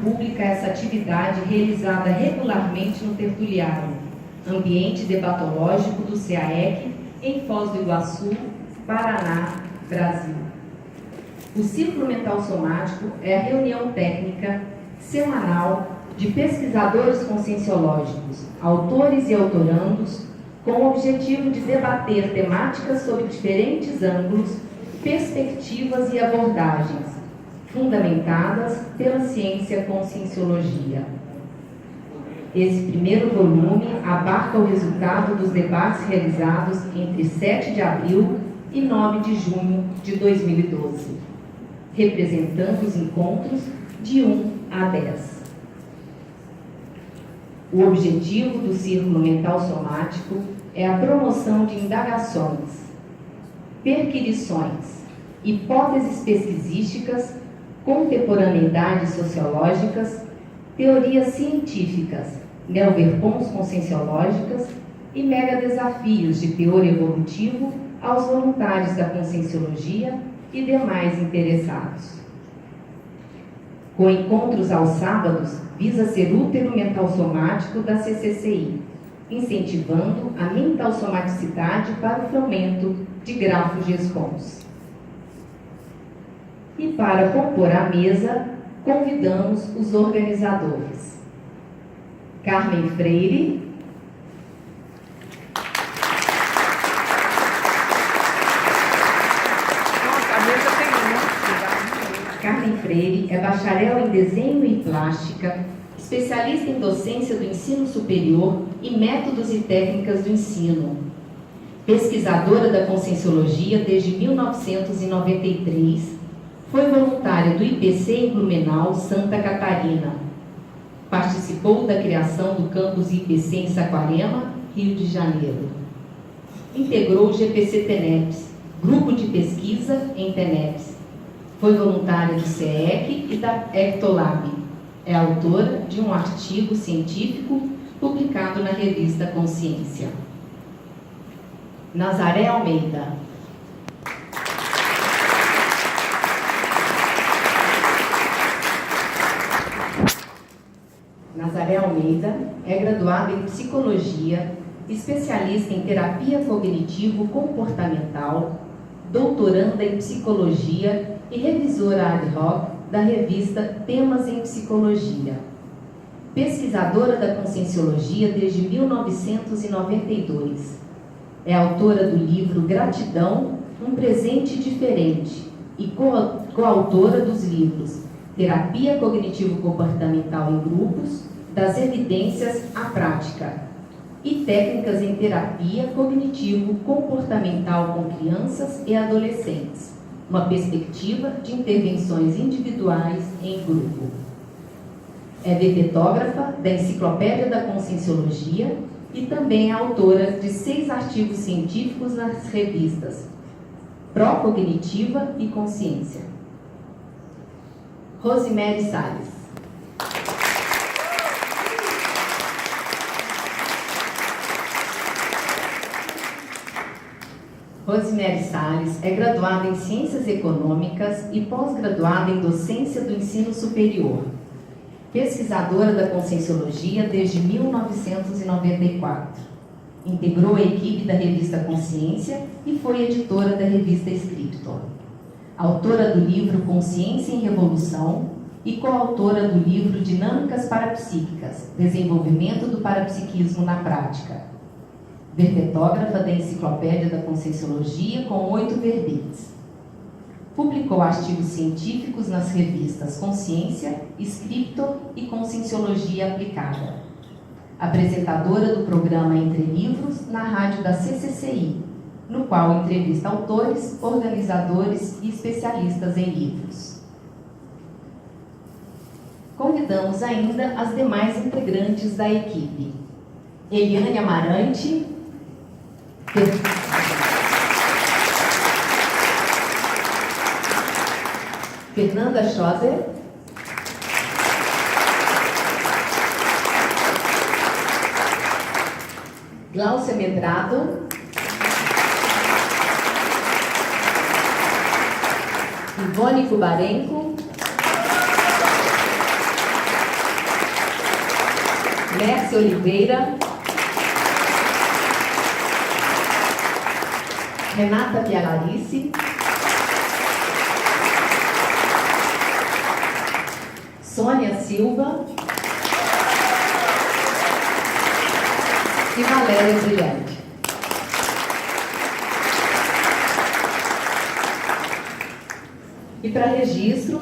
pública essa atividade realizada regularmente no Tertuliário, ambiente debatológico do CAEC, em Foz do Iguaçu, Paraná, Brasil. O Círculo Mental Somático é a reunião técnica semanal de pesquisadores conscienciológicos, autores e autorandos, com o objetivo de debater temáticas sob diferentes ângulos, perspectivas e abordagens, fundamentadas pela ciência conscienciologia. Esse primeiro volume abarca o resultado dos debates realizados entre 7 de abril e 9 de junho de 2012, representando os encontros de 1 a 10. O objetivo do Círculo Mental Somático é a promoção de indagações, perquisições, hipóteses pesquisísticas, contemporaneidades sociológicas, teorias científicas, neoverpons conscienciológicas e mega desafios de teor evolutivo aos voluntários da conscienciologia e demais interessados. Com encontros aos sábados, visa ser útero mental somático da CCCI, incentivando a mental somaticidade para o fomento de grafos GESCONS. E para compor a mesa, convidamos os organizadores. Carmen Freire, Carmen Freire é bacharel em desenho e plástica, especialista em docência do ensino superior e métodos e técnicas do ensino. Pesquisadora da conscienciologia desde 1993, foi voluntária do IPC em Blumenau, Santa Catarina. Participou da criação do campus IPC em Saquarema, Rio de Janeiro. Integrou o GPC TENEPS, grupo de pesquisa em TENEPS. Foi voluntária do CEEC e da Ectolab. É autora de um artigo científico publicado na revista Consciência. Nazaré Almeida. Nazaré Almeida é graduada em Psicologia, especialista em Terapia Cognitivo-Comportamental, doutoranda em Psicologia e revisora ad hoc da revista Temas em Psicologia. Pesquisadora da Conscienciologia desde 1992. É autora do livro Gratidão, um presente diferente e coautora dos livros Terapia Cognitivo-Comportamental em Grupos, das Evidências à Prática e Técnicas em Terapia Cognitivo-Comportamental com Crianças e Adolescentes, uma perspectiva de intervenções individuais em grupo. É bibliógrafa da Enciclopédia da Conscienciologia e também é autora de 6 artigos científicos nas revistas Pró-Cognitiva e Consciência. Rosemary Salles. Rosemary Salles é graduada em Ciências Econômicas e pós-graduada em Docência do Ensino Superior. Pesquisadora da Conscienciologia desde 1994. Integrou a equipe da revista Consciência e foi editora da revista Scriptor. Autora do livro Consciência em Revolução e coautora do livro Dinâmicas Parapsíquicas, Desenvolvimento do Parapsiquismo na Prática. Verbetógrafa da Enciclopédia da Conscienciologia com 8 verbetes. Publicou artigos científicos nas revistas Consciência, Scriptor e Conscienciologia Aplicada. Apresentadora do programa Entre Livros na rádio da CCCI, no qual entrevista autores, organizadores e especialistas em livros. Convidamos ainda as demais integrantes da equipe. Eliane Amarante, Fernanda Schoser, Gláucia Medrado, Ivone Kubarenko, Lércia Oliveira, Renata Pialarice, Sônia Silva e Valéria Brilhante. E para registro,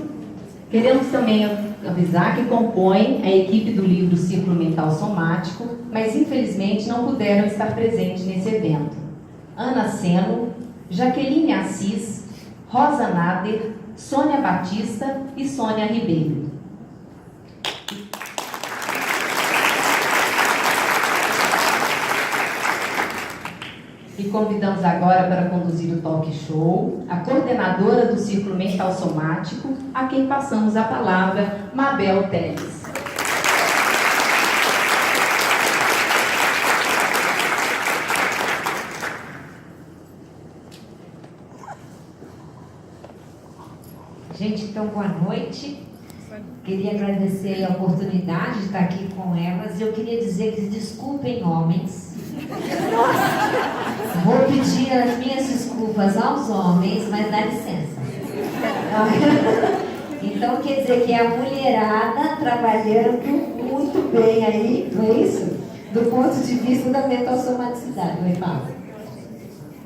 queremos também avisar que compõem a equipe do livro Círculo Mental Somático, mas infelizmente não puderam estar presentes nesse evento. Ana Seno, Jaqueline Assis, Rosa Nader, Sônia Batista e Sônia Ribeiro. E convidamos agora para conduzir o talk show a coordenadora do Círculo Mental Somático, a quem passamos a palavra, Mabel Teles. Gente, então boa noite. Queria agradecer a oportunidade de estar aqui com elas. Eu queria dizer que desculpem, homens. Vou pedir as minhas desculpas aos homens, mas dá licença. Então quer dizer que é a mulherada trabalhando muito bem aí, não é isso? Do ponto de vista da mental-somaticidade, não é, Paulo?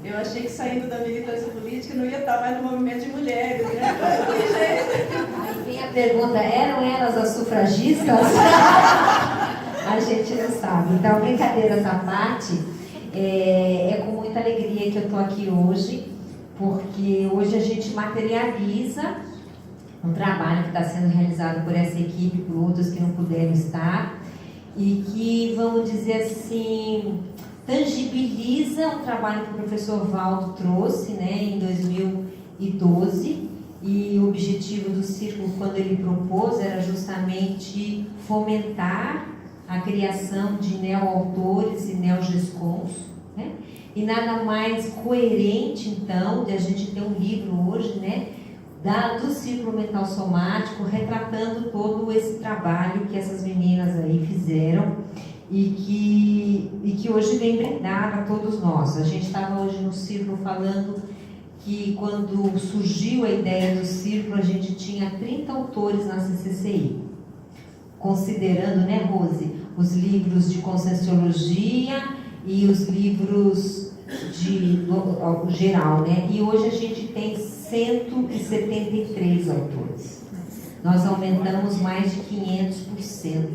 Eu achei que saindo da militância política não ia estar mais no movimento de mulheres, né? Aí vem a pergunta, eram elas as sufragistas? A gente não sabe. Então, brincadeiras à parte, é com muita alegria que eu estou aqui hoje, porque hoje a gente materializa um trabalho que está sendo realizado por essa equipe, por outros que não puderam estar, e que, vamos dizer assim, tangibiliza um trabalho que o professor Valdo trouxe, né, em 2012, e o objetivo do Círculo, quando ele propôs, era justamente fomentar a criação de neoautores e neogescons, né? E nada mais coerente, então, de a gente ter um livro hoje, né, do Círculo Mental Somático, retratando todo esse trabalho que essas meninas aí fizeram e que hoje vem brindar a todos nós. A gente estava hoje no Círculo falando que quando surgiu a ideia do Círculo, a gente tinha 30 autores na CCCI, considerando, né, Rose, os livros de Conscienciologia e os livros de geral, né? E hoje a gente tem 173 autores. Nós aumentamos mais de 500%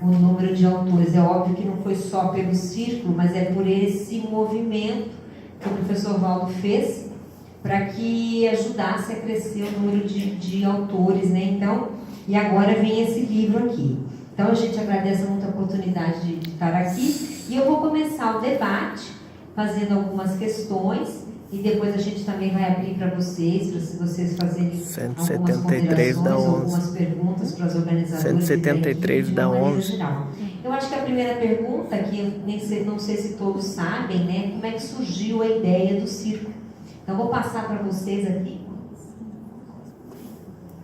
o número de autores. É óbvio que não foi só pelo Círculo, mas é por esse movimento que o professor Valdo fez para que ajudasse a crescer o número de autores, né? Então, e agora vem esse livro aqui. Então a gente agradece muito a oportunidade de estar aqui e eu vou começar o debate fazendo algumas questões e depois a gente também vai abrir para vocês, para vocês fazerem algumas ponderações, algumas perguntas para os organizadores. 173 dá 11. Eu acho que a primeira pergunta, que eu não sei se todos sabem, né, como é que surgiu a ideia do Círculo. Então vou passar para vocês aqui.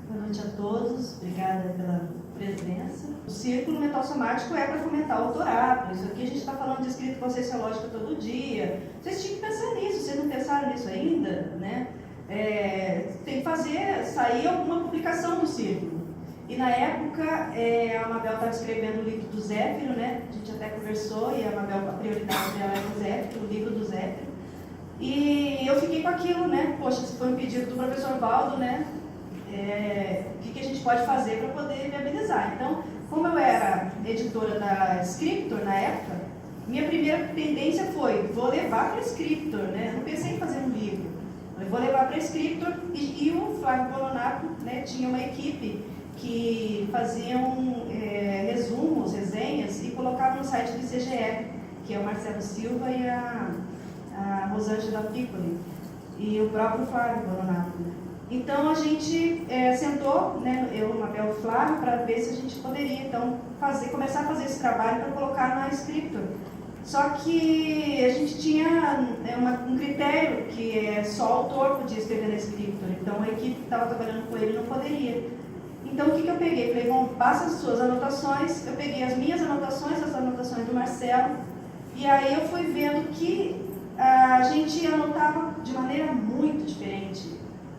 Boa noite a todos, obrigada pela presença. O Círculo Mental Somático é para fomentar o doutorado. Isso aqui a gente está falando de escrita conscienciológica todo dia. Vocês tinham que pensar nisso, vocês não pensaram nisso ainda, né? Tem que sair alguma publicação do Círculo. E na época, a Mabel estava escrevendo o livro do Zéfiro, né? A gente até conversou e a Mabel, a prioridade dela é o Zéfiro, o livro do Zéfiro. E eu fiquei com aquilo, né? Poxa, se foi um pedido do professor Valdo, né? O que a gente pode fazer para poder viabilizar? Então, como eu era editora da Scriptor na época, minha primeira tendência foi, vou levar para a Scriptor, né? Eu não pensei em fazer um livro, eu vou levar para a Scriptor e o Flávio Bolonato, né, tinha uma equipe que faziam resumos, resenhas e colocavam no site do ICGE, que é o Marcelo Silva e a Rosângela Piccoli e o próprio Flávio Bolonato. Então a gente sentou, né, eu, Mabel e Flávio, para ver se a gente poderia então começar a fazer esse trabalho para colocar na Scriptor. Só que a gente tinha um critério que só o autor podia escrever na Scriptor, então a equipe que estava trabalhando com ele não poderia. Então, o que eu peguei? Falei, bom, passa as suas anotações. Eu peguei as minhas anotações, as anotações do Marcelo, e aí eu fui vendo que a gente anotava de maneira muito diferente,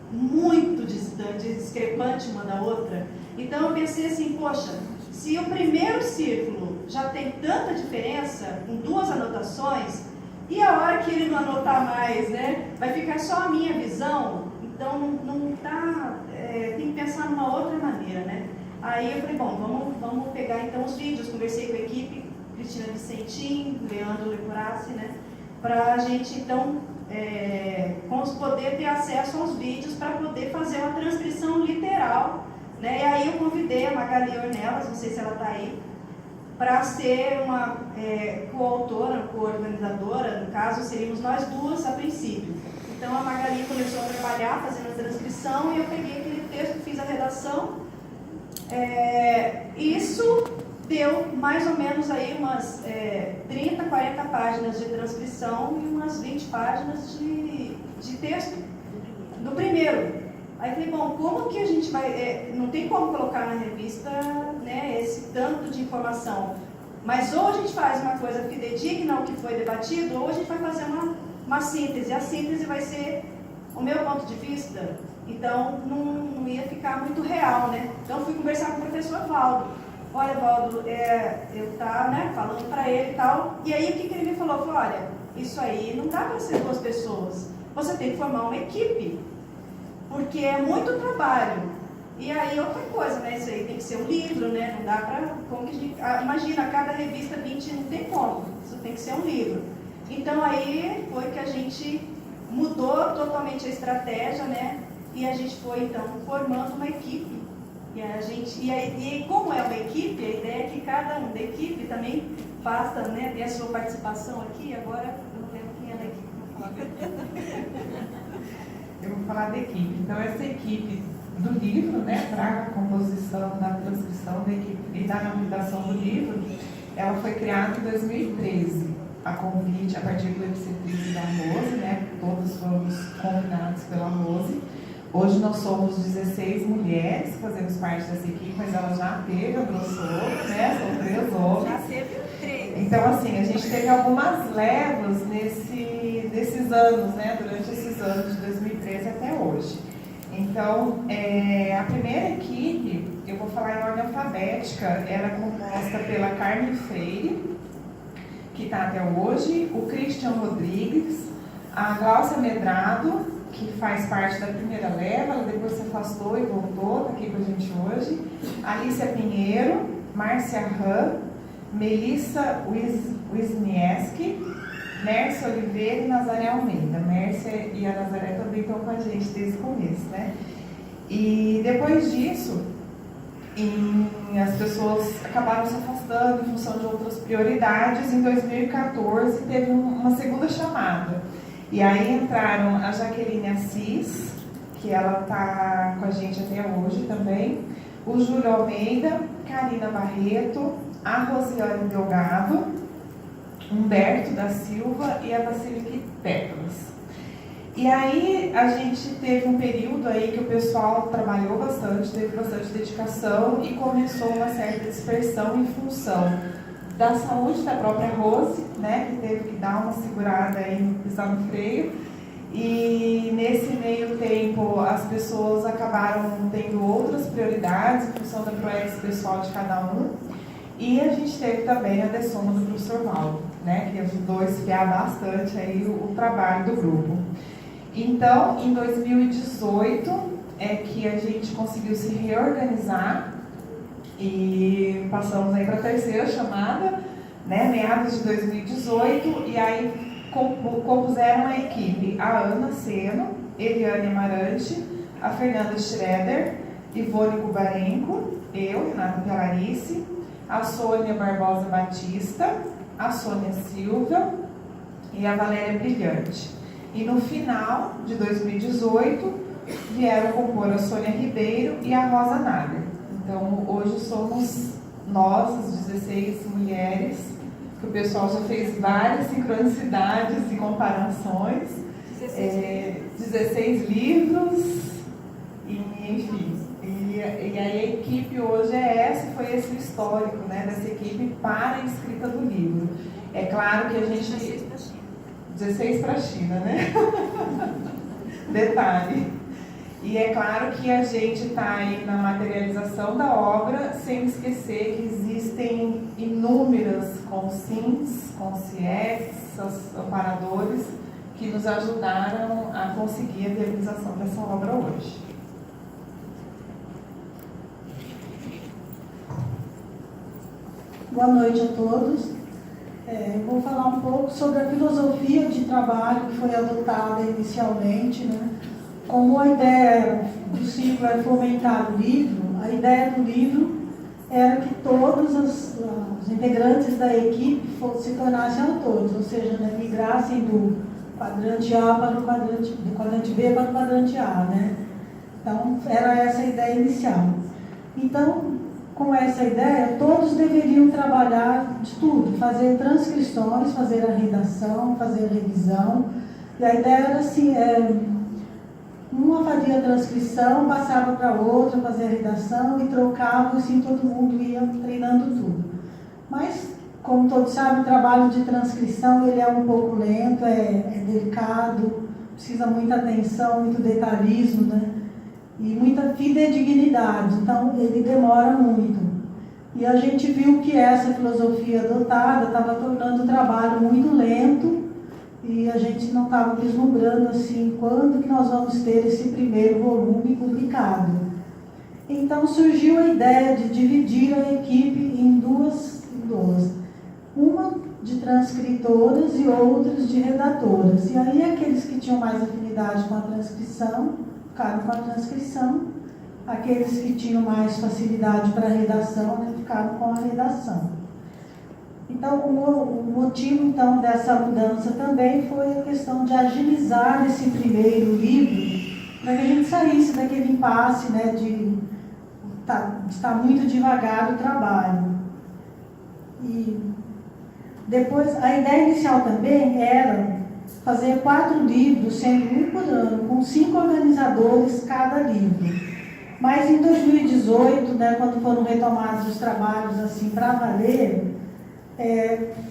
muito distante, discrepante uma da outra. Então, eu pensei assim, poxa, se o primeiro círculo já tem tanta diferença em duas anotações, e a hora que ele não anotar mais, né, vai ficar só a minha visão, então não dá, tem que pensar numa outra maneira, né? Aí eu falei, bom, vamos pegar então os vídeos, conversei com a equipe, Cristina Vicentim, Leandro Lecurace, né, para a gente então poder ter acesso aos vídeos para poder fazer uma transcrição literal, né? E aí eu convidei a Magali Ornelas, não sei se ela está aí, para ser uma coautora, coorganizadora, no caso seríamos nós duas a princípio. Então a Magali começou a trabalhar fazendo a transcrição e eu peguei aquele texto, fiz a redação. Isso deu mais ou menos aí umas 30, 40 páginas de transcrição e umas 20 páginas de texto do primeiro. Aí falei, bom, como que a gente vai... não tem como colocar na revista, né, esse tanto de informação, mas ou a gente faz uma coisa fidedigna ao que foi debatido, ou a gente vai fazer uma síntese. A síntese vai ser o meu ponto de vista, então não ia ficar muito real, né? Então fui conversar com o professor Valdo. Olha, Valdo, eu estava, né, falando para ele e tal, e aí o que ele me falou? Falou, olha, isso aí não dá para ser duas pessoas, você tem que formar uma equipe, porque é muito trabalho. E aí outra coisa, né, isso aí tem que ser um livro, né, não dá para, como que a gente, imagina, cada revista 20, não tem como, isso tem que ser um livro. Então aí foi que a gente mudou totalmente a estratégia, né, e a gente foi então formando uma equipe. E como é uma equipe, a ideia é que cada um da equipe também faça, né, tenha a sua participação aqui. Agora eu não lembro quem é da equipe. Eu vou falar da equipe. Então, essa equipe do livro, né, para a composição, da transcrição da equipe e da redação do livro, ela foi criada em 2013, a convite, a partir do epicentrice da Rose, né, todos fomos convidados pela Rose. Hoje nós somos 16 mulheres que fazemos parte dessa equipe, mas ela já teve a grossura, né, são 3 homens. Já teve 3. Então, assim, a gente teve algumas levas nesses anos, né, durante esses anos de 2013 até hoje. Então, a primeira equipe, eu vou falar em ordem alfabética, ela é composta pela Carmen Freire, que está até hoje, o Christian Rodrigues, a Glaucia Medrado, que faz parte da primeira leva, ela depois se afastou e voltou, está aqui com a gente hoje, Alicia Pinheiro, Márcia Ram, Melissa Wisniewski, Mércia Oliveira e Nazaré Almeida. Mércia e a Nazaré também estão com a gente desde o começo, né? E depois disso, as pessoas acabaram se afastando em função de outras prioridades. Em 2014 teve uma segunda chamada. E aí entraram a Jaqueline Assis, que ela está com a gente até hoje também, o Júlio Almeida, Karina Barreto, a Rosiane Delgado, Humberto da Silva e a Basílica Pétalas. E aí a gente teve um período aí que o pessoal trabalhou bastante, teve bastante dedicação e começou uma certa dispersão em função da saúde da própria Rose, né, que teve que dar uma segurada aí, pisar no freio. E nesse meio tempo as pessoas acabaram tendo outras prioridades em função da proex pessoal de cada um. E a gente teve também a dessoma do professor Valdo, né, que ajudou a esfriar bastante aí o trabalho do grupo. Então, em 2018 é que a gente conseguiu se reorganizar e passamos aí para a terceira chamada, né, meados de 2018, e aí compuseram a equipe a Ana Seno, Eliane Amarante, a Fernanda Schroeder, Ivone Kubarenko, eu, Renata Pelarice, a Sônia Barbosa Batista, a Sônia Silva e a Valéria Brilhante. E no final de 2018 vieram compor a Sônia Ribeiro e a Rosa Nader. Então hoje somos nós, as 16 mulheres, que o pessoal já fez várias sincronicidades e comparações, 16 livros, e enfim. E E aí a equipe hoje foi esse histórico, né, dessa equipe para a escrita do livro. É claro que a gente... 16 para a China, né? Detalhe. E é claro que a gente está aí na materialização da obra, sem esquecer que existem inúmeras consins, consciências, amparadores que nos ajudaram a conseguir a viabilização dessa obra hoje. Boa noite a todos. Vou falar um pouco sobre a filosofia de trabalho que foi adotada inicialmente, né? Como a ideia do ciclo é fomentar o livro, a ideia do livro era que todos os integrantes da equipe se tornassem autores, ou seja, né, migrassem do quadrante A para do quadrante B para o quadrante A, né? Então, era essa a ideia inicial. Então, com essa ideia, todos deveriam trabalhar de tudo, fazer transcrições, fazer a redação, fazer a revisão. E a ideia era assim, uma fazia a transcrição, passava para outra, fazia a redação e trocava, assim todo mundo ia treinando tudo. Mas, como todos sabem, o trabalho de transcrição ele é um pouco lento, é delicado, precisa muita atenção, muito detalhismo, né? E muita fidedignidade, então ele demora muito. E a gente viu que essa filosofia adotada estava tornando o trabalho muito lento e a gente não estava vislumbrando assim, quando que nós vamos ter esse primeiro volume publicado. Então surgiu a ideia de dividir a equipe em duas, uma de transcritoras e outras de redatoras. E aí aqueles que tinham mais afinidade com a transcrição ficaram com a transcrição, aqueles que tinham mais facilidade para a redação, né, ficaram com a redação. Então, o motivo então, dessa mudança também foi a questão de agilizar esse primeiro livro, para que a gente saísse daquele impasse, né, de estar muito devagar o trabalho. E depois, a ideia inicial também era fazer 4 livros, sendo um por ano, com 5 organizadores cada livro. Mas em 2018, né, quando foram retomados os trabalhos assim para valer,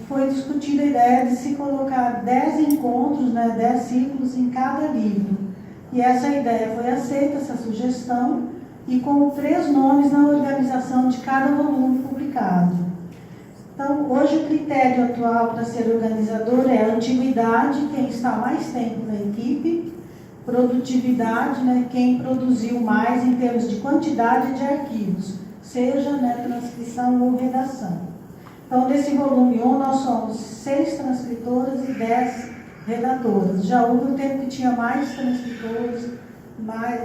foi discutida a ideia de se colocar 10 encontros, né, 10 ciclos em cada livro. E essa ideia foi aceita, essa sugestão, e com 3 nomes na organização de cada volume publicado. Então, hoje o critério atual para ser organizador é a antiguidade, quem está mais tempo na equipe, produtividade, né, quem produziu mais em termos de quantidade de arquivos, seja, né, transcrição ou redação. Então, nesse volume 1, nós somos 6 transcritoras e 10 redatoras. Já houve um tempo que tinha mais transcritores,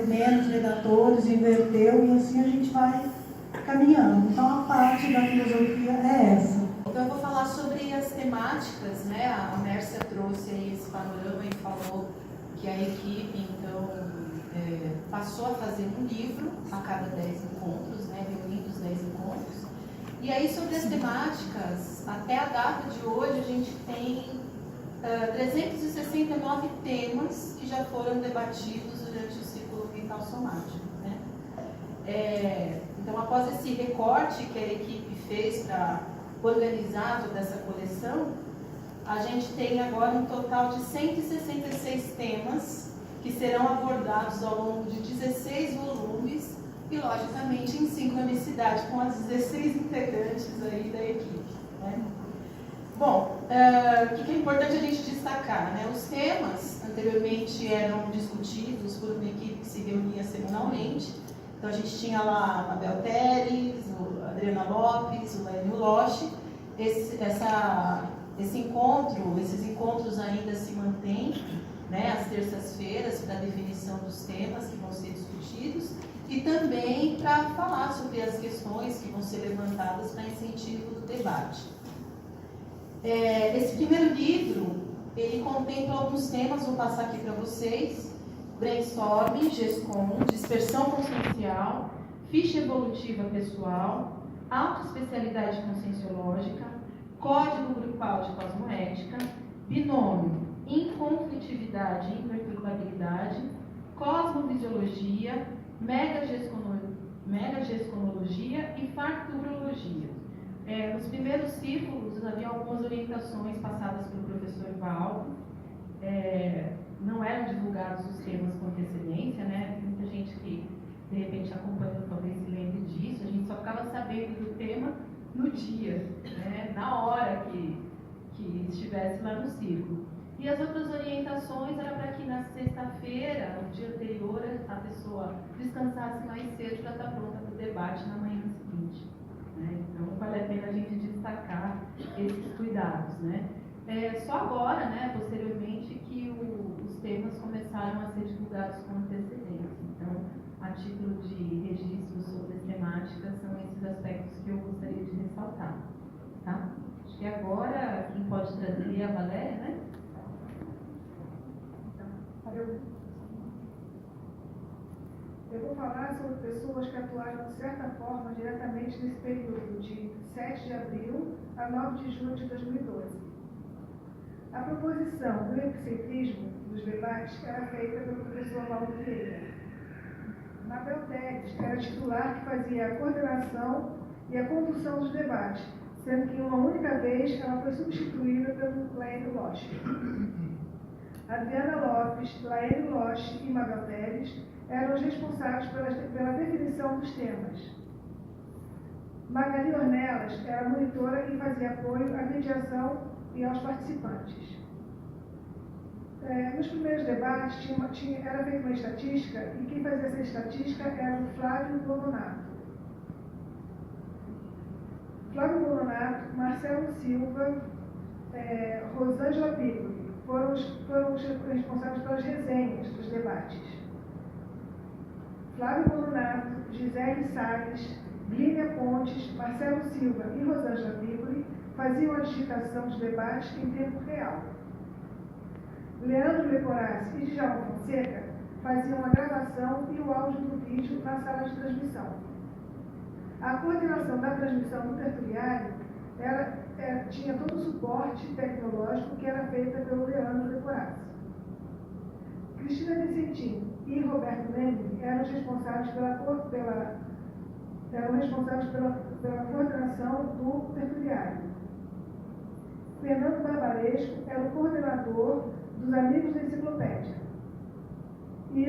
menos redatores, inverteu, e assim a gente vai caminhando. Então, a parte da filosofia é essa. Então, eu vou falar sobre as temáticas, né? A Mércia trouxe aí esse panorama e falou que a equipe, então, passou a fazer um livro a cada 10 encontros, né? Reunindo os 10 encontros. E aí, sobre as temáticas, até a data de hoje, a gente tem 369 temas que já foram debatidos durante o ciclo mental somático, né? Então, após esse recorte que a equipe fez para organizar toda essa coleção, a gente tem agora um total de 166 temas que serão abordados ao longo de 16 volumes e, logicamente, em sincronicidade com as 16 integrantes aí da equipe, né? Bom, o que é importante a gente destacar, né? Os temas anteriormente eram discutidos por uma equipe que se reunia semanalmente. Então, a gente tinha lá a Mabel Teres, a Adriana Lopes, o Lênio Loche. Esses encontros ainda se mantêm, né, às terças-feiras, para a definição dos temas que vão ser discutidos e também para falar sobre as questões que vão ser levantadas para incentivo do debate. Esse primeiro livro, ele contempla alguns temas, vou passar aqui para vocês: brainstorming, GESCOM, dispersão consciencial, ficha evolutiva pessoal, autoespecialidade conscienciológica, código grupal de cosmoética, binômio, inconflitividade e imperturbabilidade, cosmovisiologia, megagesconologia e farturologia. Nos primeiros círculos havia algumas orientações passadas pelo professor Valdo, não eram divulgados os temas com antecedência, né? Muita gente que de repente acompanhou talvez se lembre disso, a gente só ficava sabendo do tema no dia, né? Na hora que estivesse lá no círculo. E as outras orientações era para que na sexta-feira, no dia anterior, a pessoa descansasse mais cedo para estar pronta para o debate na manhã seguinte. Né? Então, vale a pena a gente destacar esses cuidados. Né? Só agora, né, posteriormente, que os temas começaram a ser divulgados com antecedência. Então, a título de registro sobre as temáticas, são esses aspectos que eu gostaria de ressaltar. Tá? Acho que agora, quem pode trazer é a Valéria, né? Eu vou falar sobre pessoas que atuaram de certa forma diretamente nesse período de 7 de abril a 9 de junho de 2012. A proposição do epicentrismo dos debates era feita pelo professor Valdo Vieira. Mabel Teles era titular que fazia a coordenação e a condução dos debates, sendo que uma única vez ela foi substituída pelo Laene Loche. Adriana Lopes, Laene Loche e Mabel Teles eram os responsáveis pela definição dos temas. Magali Ornelas era monitora e fazia apoio à mediação e aos participantes. Nos primeiros debates era feita uma estatística e quem fazia essa estatística era o Flávio Bononato. Flávio Bononato, Marcelo Silva, Rosângela Piccoli foram os responsáveis pelas resenhas dos debates. Flávio Bononato, Gisele Salles, Glínia Pontes, Marcelo Silva e Rosângela Piccoli faziam a digitação dos debates em tempo real. Leandro Leporassi e Djalma Fonseca faziam a gravação e o áudio do vídeo na sala de transmissão. A coordenação da transmissão do tertuliário tinha todo o suporte tecnológico que era feita pelo Leandro Leporassi. Cristina Vicentim e Roberto Leme eram os responsáveis pela coordenação do tertuliário. Fernando Barbaresco era o coordenador dos Amigos da Enciclopédia. E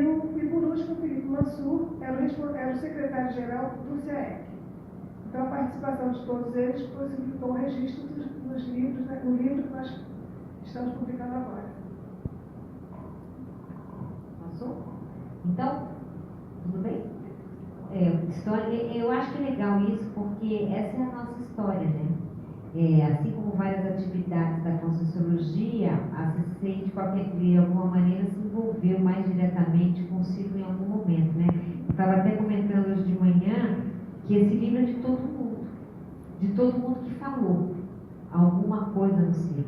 por último, Felipe Mansur era o secretário-geral do CAEC. Então, a participação de todos eles possibilitou o registro dos livros, no livro que nós estamos publicando agora. Passou? Então, tudo bem? Eu acho que é legal isso, porque essa é a nossa história, né? Assim como várias atividades da Conscienciologia, a CCCI de alguma maneira se envolveu mais diretamente com o ciclo em algum momento, né? Eu estava até comentando hoje de manhã que esse livro é de todo mundo que falou alguma coisa no ciclo,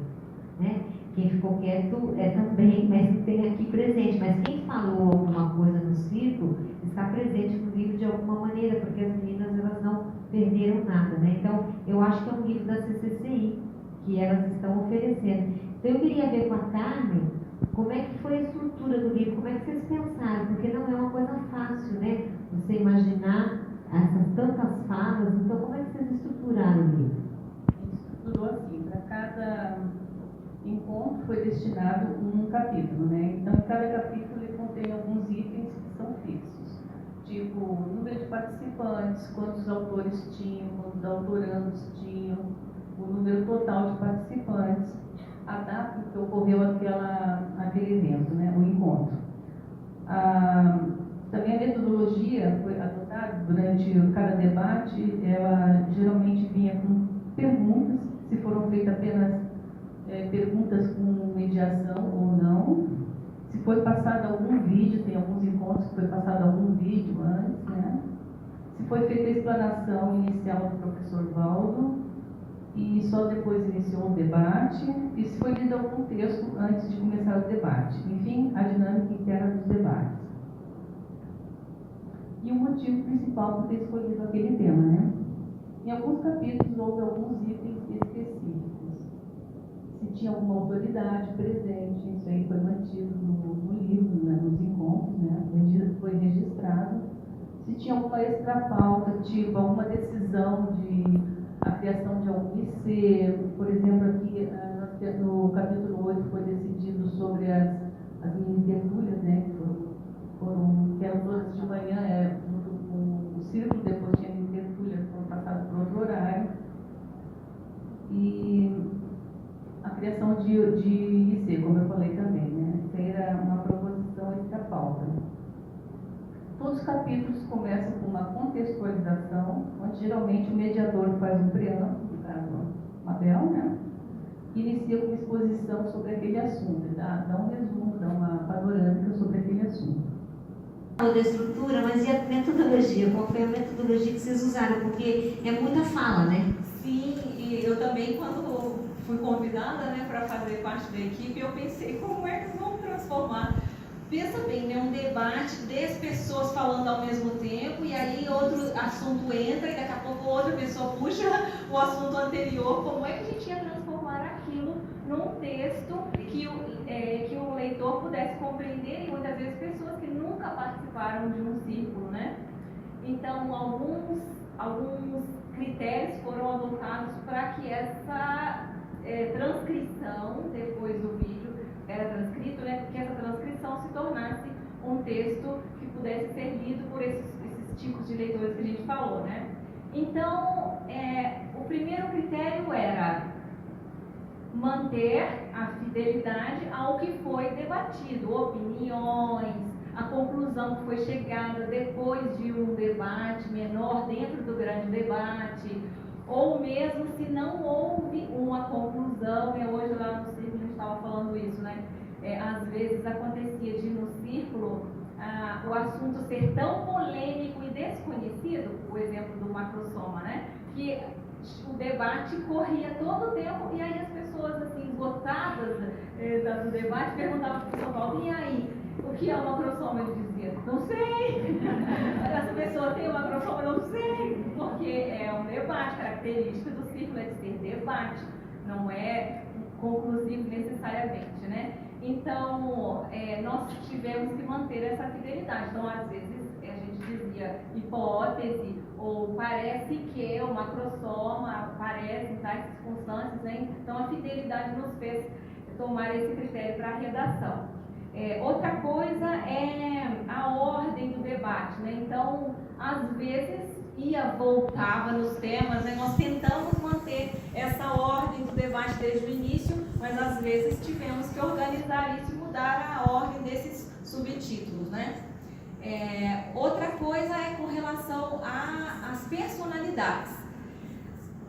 né? Quem ficou quieto também, mas tem aqui presente. Mas quem falou alguma coisa no ciclo está presente no livro de alguma maneira, porque as meninas elas não perderam nada, né? Então, eu acho que é um livro da CCCI que elas estão oferecendo. Então, eu queria ver com a Carmen como é que foi a estrutura do livro, como é que vocês pensaram, porque não é uma coisa fácil, né? Você imaginar essas tantas falas, então como é que vocês estruturaram o livro? A gente estruturou assim, para cada encontro foi destinado um capítulo, né? Então, cada capítulo ele contém alguns itens que são fixos, tipo o número de participantes, quantos autores tinham, quantos autorandos tinham, o número total de participantes, a data que ocorreu aquele evento, né? O encontro. Também a metodologia foi adotada durante cada debate, ela geralmente vinha com perguntas, se foram feitas apenas perguntas com mediação ou não, se foi passado algum vídeo, tem alguns encontros que foi passado algum vídeo antes, né? Se foi feita a explanação inicial do professor Valdo e só depois iniciou o debate, e se foi lido algum texto antes de começar o debate. Enfim, a dinâmica interna dos debates. E o motivo principal por ter escolhido aquele tema, né? Em alguns capítulos houve alguns itens específicos. Se tinha alguma autoridade presente, isso aí foi mantido no livro, né, nos encontros, né? Foi registrado. se tinha alguma extra-pauta, tipo alguma decisão de a criação de algum IC, por exemplo, aqui no capítulo 8 foi decidido sobre as mini tertúlias, né, que eram todas de manhã, junto com o círculo, depois tinha mini tertúlias, foram passadas para outro horário. E a criação de IC, como eu falei também, né, isso aí era uma proposição extra-pauta. Todos os capítulos começam com uma contextualização, onde geralmente o mediador faz um preâmbulo, no caso, Mabel, né? E inicia com uma exposição sobre aquele assunto, dá um resumo, dá uma panorâmica sobre aquele assunto. Da estrutura, mas e a metodologia? Qual foi a metodologia que vocês usaram? Porque é muita fala, né? Sim, e eu também, quando fui convidada, né, para fazer parte da equipe, eu pensei, como é que vamos transformar? Pensa bem, né, um debate, 10 pessoas falando ao mesmo tempo, e aí outro assunto entra, e daqui a pouco outra pessoa puxa o assunto anterior. Como é que a gente ia transformar aquilo num texto que o leitor pudesse compreender, e muitas vezes pessoas que nunca participaram de um círculo, né? Então, alguns critérios foram adotados para que essa transcrição, depois do vídeo, era transcrito, né, que essa transcrição se tornasse um texto que pudesse ser lido por esses tipos de leitores que a gente falou, né? Então, o primeiro critério era manter a fidelidade ao que foi debatido, opiniões, a conclusão que foi chegada depois de um debate menor dentro do grande debate, ou mesmo se não houve uma conclusão, hoje lá no círculo a gente estava falando isso, né? Às vezes acontecia de no círculo o assunto ser tão polêmico e desconhecido, o exemplo do macrosoma, né? Que o debate corria todo o tempo, e aí as pessoas assim, esgotadas do debate perguntavam para o professor Paulo, e aí? O que é o macrosoma? Ele dizia, não sei. Essa pessoa tem o macrosoma, não sei. Porque é um debate, característica do círculo é de ser debate, não é conclusivo necessariamente, né? Então, nós tivemos que manter essa fidelidade. Então, às vezes, a gente dizia hipótese, ou parece que o macrosoma aparece em tais circunstâncias, né? Então, a fidelidade nos fez tomar esse critério para a redação. Outra coisa é a ordem do debate, né? Então, às vezes, voltava nos temas, né? Nós tentamos manter essa ordem do debate desde o início, mas às vezes tivemos que organizar isso e mudar a ordem desses subtítulos, né? Outra coisa é com relação às personalidades.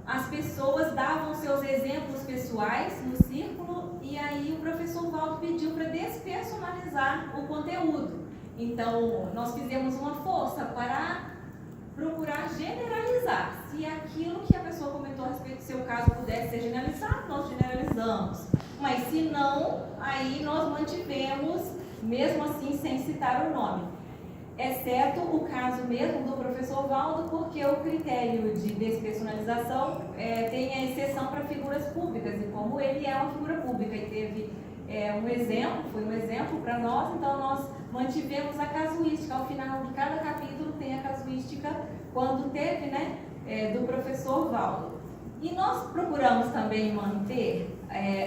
As pessoas davam seus exemplos pessoais no círculo, e aí o professor Valdo pediu para despersonalizar o conteúdo. Então, nós fizemos uma força para procurar generalizar. Se aquilo que a pessoa comentou a respeito do seu caso pudesse ser generalizado, nós generalizamos. Mas se não, aí nós mantivemos, mesmo assim, sem citar o nome. Exceto o caso mesmo do professor Valdo, porque o critério de despersonalização tem a exceção para figuras públicas, e como ele é uma figura pública e teve foi um exemplo para nós, então nós mantivemos a casuística. Ao final de cada capítulo tem a casuística, quando teve, né, do professor Valdo. E nós procuramos também manter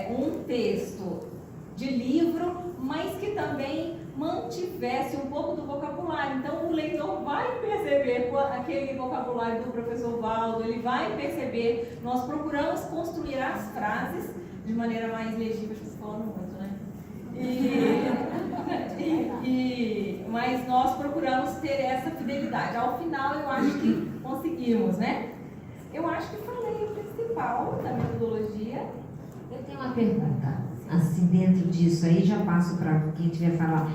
um texto de livro, mas que também mantivesse um pouco do vocabulário. Então, o leitor vai perceber aquele vocabulário do professor Valdo, ele vai perceber. Nós procuramos construir as frases de maneira mais legível, acho que estou falando muito, né? Mas nós procuramos ter essa fidelidade. Ao final, eu acho que conseguimos, né? Eu acho que falei o principal da metodologia. Eu tenho uma pergunta, assim, dentro disso aí, já passo para quem tiver falar.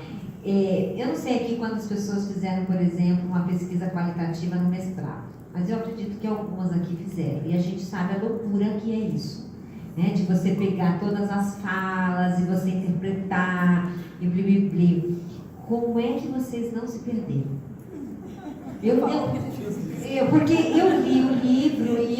Eu não sei aqui quantas pessoas fizeram, por exemplo, uma pesquisa qualitativa no mestrado, mas eu acredito que algumas aqui fizeram, e a gente sabe a loucura que é isso, né? De você pegar todas as falas e você interpretar e blá. Como é que vocês não se perderam? Porque eu li o livro e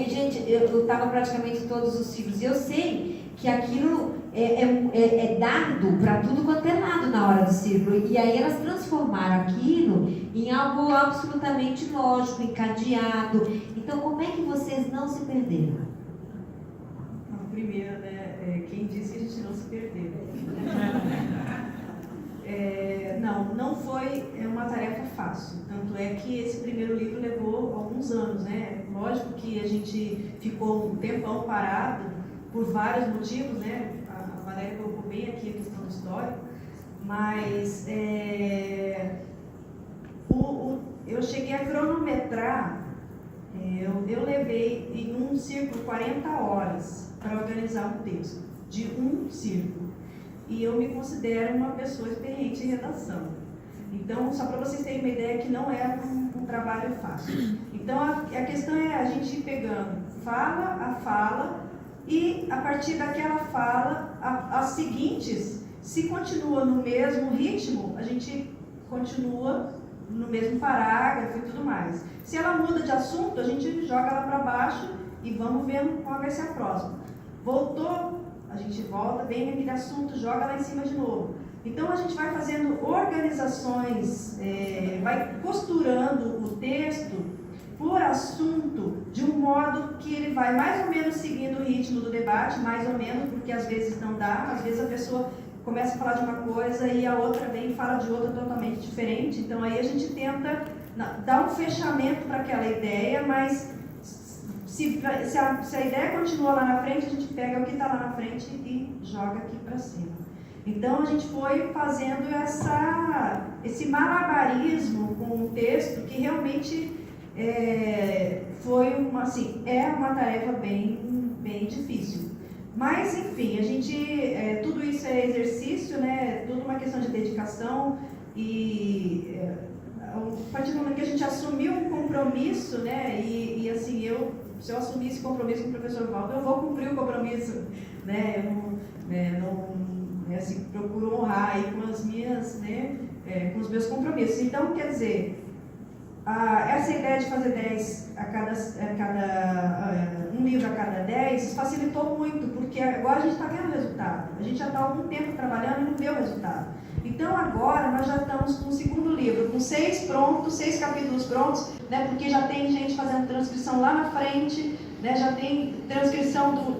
gente, eu estava praticamente em todos os ciclos. E eu sei que aquilo é dado para tudo quanto é lado na hora do círculo. E aí elas transformaram aquilo em algo absolutamente lógico, encadeado. Então, como é que vocês não se perderam? Primeiro, né, quem disse que a gente não se perdeu? Não foi uma tarefa fácil. Tanto é que esse primeiro livro levou alguns anos, né? Lógico que a gente ficou um tempão parado por vários motivos, né? A Valéria colocou bem aqui a questão do histórico, mas eu cheguei a cronometrar, eu levei em um círculo 40 horas para organizar um texto de um círculo. E eu me considero uma pessoa experiente em redação. Então, só para vocês terem uma ideia que não é um trabalho fácil. Então, a questão é a gente ir pegando fala a fala e, a partir daquela fala, as seguintes, se continua no mesmo ritmo, a gente continua no mesmo parágrafo e tudo mais. Se ela muda de assunto, a gente joga ela para baixo e vamos vendo qual vai ser a próxima. Voltou, a gente volta, vem aquele assunto, joga lá em cima de novo. Então a gente vai fazendo organizações, vai costurando o texto por assunto de um modo que ele vai mais ou menos seguindo o ritmo do debate, mais ou menos, porque às vezes não dá, às vezes a pessoa começa a falar de uma coisa e a outra vem e fala de outra totalmente diferente. Então aí a gente tenta dar um fechamento para aquela ideia, mas se a ideia continua lá na frente, a gente pega o que está lá na frente e joga aqui para cima. Então a gente foi fazendo esse malabarismo com o texto que realmente foi uma tarefa bem difícil. Mas enfim, a gente tudo isso é exercício, né? Tudo uma questão de dedicação e a partir do momento que a gente assumiu um compromisso, né? E assim, se eu assumir esse compromisso com o professor Valdo, eu vou cumprir o compromisso, né? Assim, procuro honrar aí com as minhas, né? Com os meus compromissos. Então, quer dizer, essa ideia de fazer 10 um livro a cada 10 facilitou muito, porque agora a gente está vendo o resultado. A gente já está há algum tempo trabalhando e não vê o resultado. Então agora nós já estamos com o segundo livro, com 6 capítulos prontos, né, porque já tem gente fazendo transcrição lá na frente, né, já tem transcrição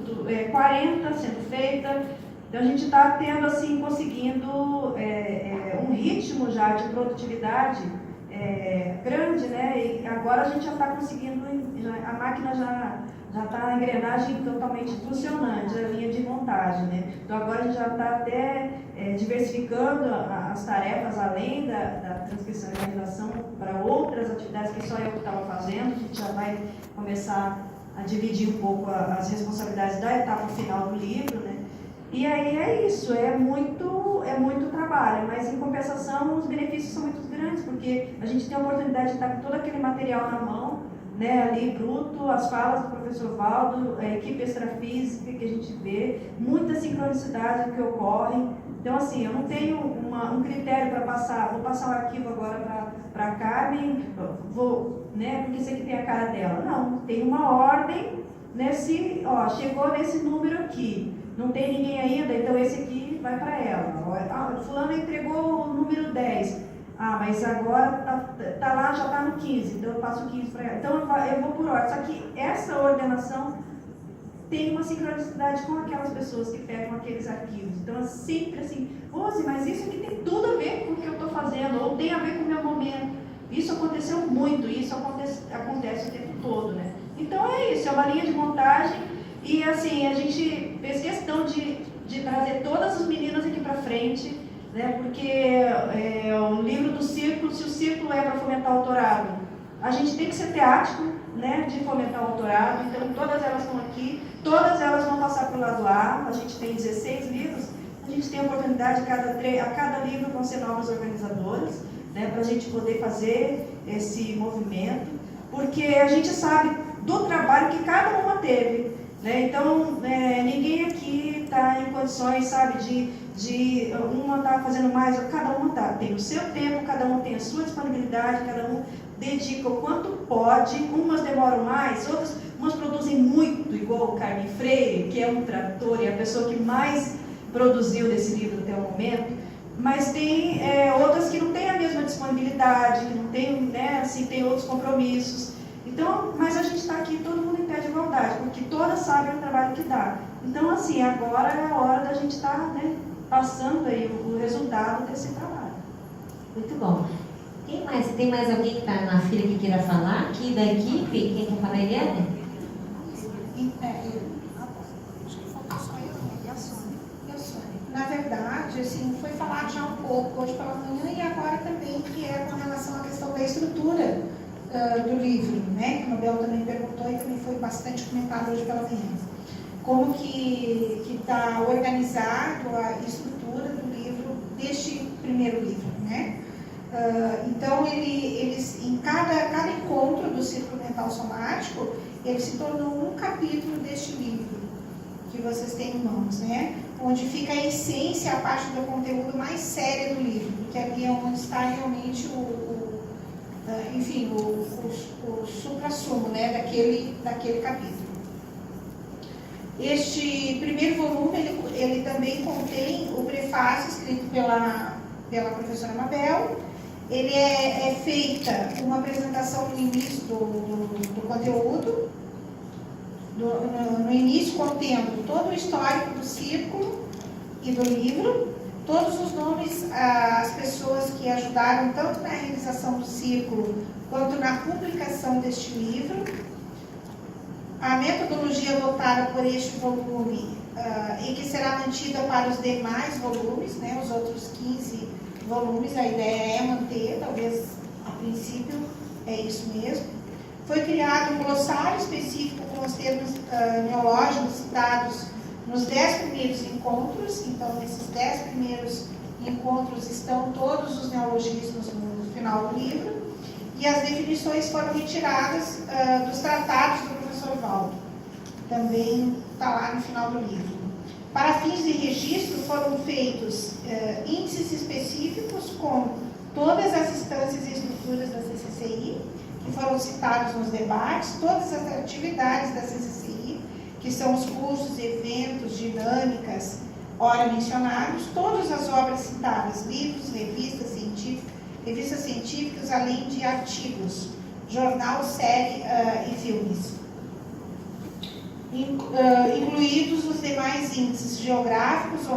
40 sendo feita. Então a gente está tendo assim, conseguindo um ritmo já de produtividade grande, né? E agora a gente já está conseguindo, a máquina já está a engrenagem totalmente funcionante, a linha de montagem, né? Então agora a gente já está até diversificando as tarefas além da transcrição e redação para outras atividades que só eu que estava fazendo. A gente já vai começar a dividir um pouco as responsabilidades da etapa final do livro, né? E aí é isso, é muito trabalho, mas em compensação os benefícios são muito grandes, porque a gente tem a oportunidade de estar com todo aquele material na mão, né, ali bruto, as falas do professor Valdo, a equipe extrafísica que a gente vê, muita sincronicidade que ocorre. Então assim, eu não tenho um critério para passar, vou passar um arquivo agora para a Carmen, né, porque sei que tem a cara dela. Não, tem uma ordem chegou nesse número aqui. Não tem ninguém ainda, então esse aqui vai para ela. Fulano entregou o número 10. Mas agora tá lá, já está no 15, então eu passo o 15 para ela. Então eu vou por ordem. Só que essa ordenação tem uma sincronicidade com aquelas pessoas que pegam aqueles arquivos. Então é sempre assim, Rose, mas isso aqui tem tudo a ver com o que eu estou fazendo, ou tem a ver com o meu momento. Isso aconteceu muito, isso acontece o tempo todo, né? Então é isso, é uma linha de montagem. E assim, a gente fez questão de trazer todas as meninas aqui para frente, né? Porque o livro do círculo, se o círculo é para fomentar o autorado, a gente tem que ser teático, né? De fomentar o autorado. Então todas elas estão aqui, todas elas vão passar para o lado A. A gente tem 16 livros, a gente tem a oportunidade, a cada livro vão ser novas organizadoras, né? Para a gente poder fazer esse movimento, porque a gente sabe do trabalho que cada uma teve. Então, ninguém aqui está em condições, sabe, de uma estar fazendo mais, cada uma tem o seu tempo, cada um tem a sua disponibilidade, cada um dedica o quanto pode, umas demoram mais, outras, umas produzem muito, igual o Carmen Freire, que é um trator e a pessoa que mais produziu desse livro até o momento, mas tem outras que não têm a mesma disponibilidade, que não tem, né, assim, tem outros compromissos. Então, mas a gente está aqui todo mundo em pé de igualdade, porque todas sabem o trabalho que dá. Então, assim, agora é a hora da gente estar, né, passando aí o resultado desse trabalho. Muito bom. Tem mais alguém que está na fila que queira falar aqui da equipe? Quem quer falar, Eliane? Na verdade, assim, foi falado já um pouco hoje pela manhã e agora também, que é com relação à questão da estrutura do livro, né? Que o Nobel também perguntou e também foi bastante comentado hoje pela manhã. Como que está organizado a estrutura do livro, deste primeiro livro, né? Então, eles em cada encontro do Círculo Mental Somático, ele se tornou um capítulo deste livro que vocês têm em mãos, né? Onde fica a essência, a parte do conteúdo mais séria do livro, porque ali é onde está realmente o supra-sumo, né, daquele capítulo. Este primeiro volume, ele também contém o prefácio escrito pela professora Mabel. Ele é feita uma apresentação no início do conteúdo, no início contendo todo o histórico do círculo e do livro, todos os nomes, as pessoas que ajudaram tanto na realização do círculo quanto na publicação deste livro, a metodologia adotada por este volume e que será mantida para os demais volumes, né, os outros 15 volumes, a ideia é manter, talvez a princípio é isso mesmo. Foi criado um glossário específico com os termos neológicos citados nos 10 primeiros encontros. Então, nesses 10 primeiros encontros estão todos os neologismos no final do livro. E as definições foram retiradas dos tratados do professor Valdo. Também está lá no final do livro. Para fins de registro, foram feitos índices específicos com todas as instâncias e estruturas da CCCI, que foram citados nos debates, todas as atividades da CCCI, que são os cursos, eventos, dinâmicas, ora mencionados, todas as obras citadas, livros, revistas científicas, além de artigos, jornal, série e filmes. Incluídos os demais índices geográficos,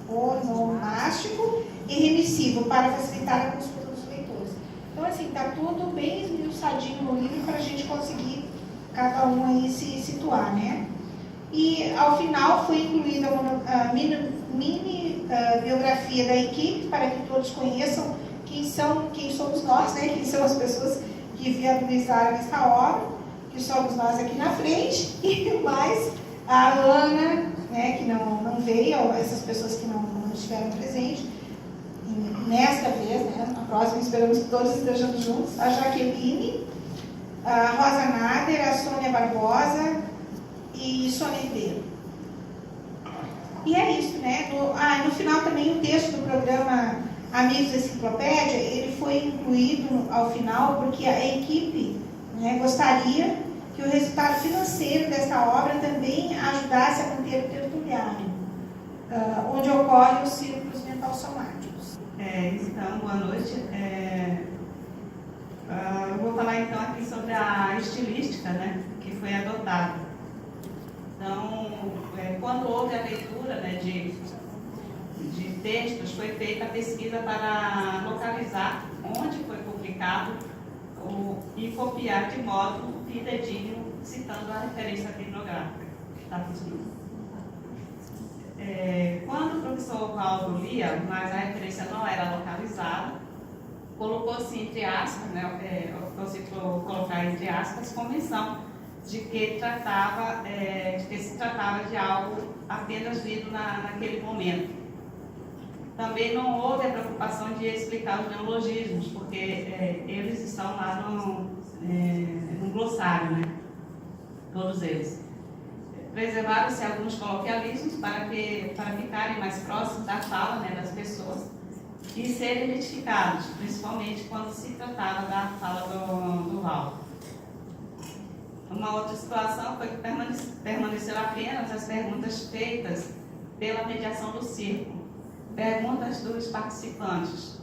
onomástico e remissivo, para facilitar a consulta dos leitores. Então, assim, está tudo bem esmiuçadinho no livro para a gente conseguir cada um aí se situar, né? E, ao final, foi incluída uma mini biografia da equipe, para que todos conheçam quem somos nós, né? Quem são as pessoas que viabilizaram essa obra, que somos nós aqui na frente, e mais a Ana, né, que não veio, essas pessoas que não estiveram presentes, nesta vez, né, na próxima esperamos que todos estejamos juntos, a Jaqueline, a Rosa Nader, a Sônia Barbosa e Sônia Ribeiro. E é isso, né? No final também o texto do programa Amigos da Enciclopédia, ele foi incluído ao final porque a equipe, né, gostaria que o resultado financeiro desta obra também ajudasse a manter o tertuliário, onde ocorrem os círculos mental-somáticos. Então, boa noite. Eu vou falar então aqui sobre a estilística, né, que foi adotada. Então, quando houve a leitura, né, de textos, foi feita a pesquisa para localizar onde foi publicado e copiar de modo fidedigno, citando a referência bibliográfica. Está funcionando. Quando o professor Valdo lia, mas a referência não era localizada, colocou-se entre aspas, né, conseguiu colocar entre aspas, convenção de que se tratava de algo apenas lido naquele momento. Também não houve a preocupação de explicar os neologismos, porque eles estão lá no glossário, né? Todos eles. Preservaram-se alguns coloquialismos para ficarem mais próximos da fala, né, das pessoas, e serem identificados, principalmente quando se tratava da fala do Val. Uma outra situação foi que permaneceram apenas as perguntas feitas pela mediação do círculo. Perguntas dos participantes,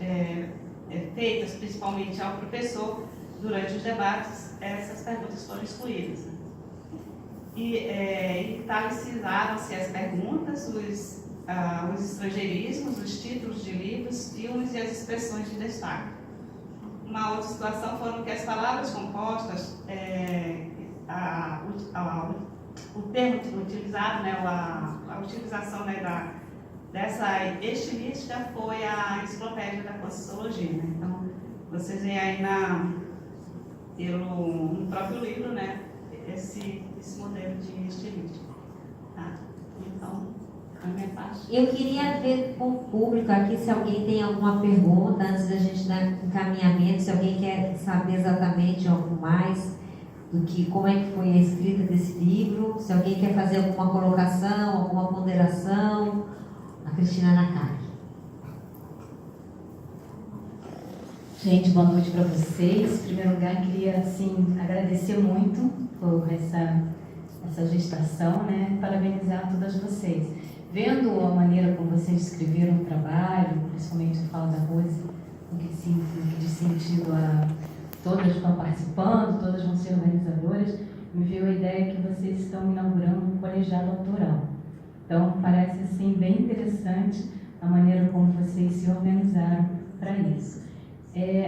feitas principalmente ao professor durante os debates, essas perguntas foram excluídas. E italicizaram-se as perguntas, os estrangeirismos, os títulos de livros e as expressões de destaque. Uma outra situação foram que as palavras compostas, o termo utilizado, né, a utilização, né, dessa estilística foi a enciclopédia da Conscienciologia. Né? Então, vocês veem aí no próprio livro, né, esse modelo de estilística. Tá? Então, a minha parte. Eu queria ver com o público aqui se alguém tem alguma pergunta antes da gente dar encaminhamento, se alguém quer saber exatamente algo mais do que como é que foi a escrita desse livro, se alguém quer fazer alguma colocação, alguma ponderação. A Cristina Nakari. Gente, boa noite para vocês. Em primeiro lugar, queria assim, agradecer muito por essa gestação, né? Parabenizar todas vocês. Vendo a maneira como vocês escreveram o trabalho, principalmente a fala da Rose, no que diz sentido a todas estão participando, todas vão ser organizadoras, me veio a ideia que vocês estão inaugurando um colegiado autoral. Então, parece assim bem interessante a maneira como vocês se organizaram para isso.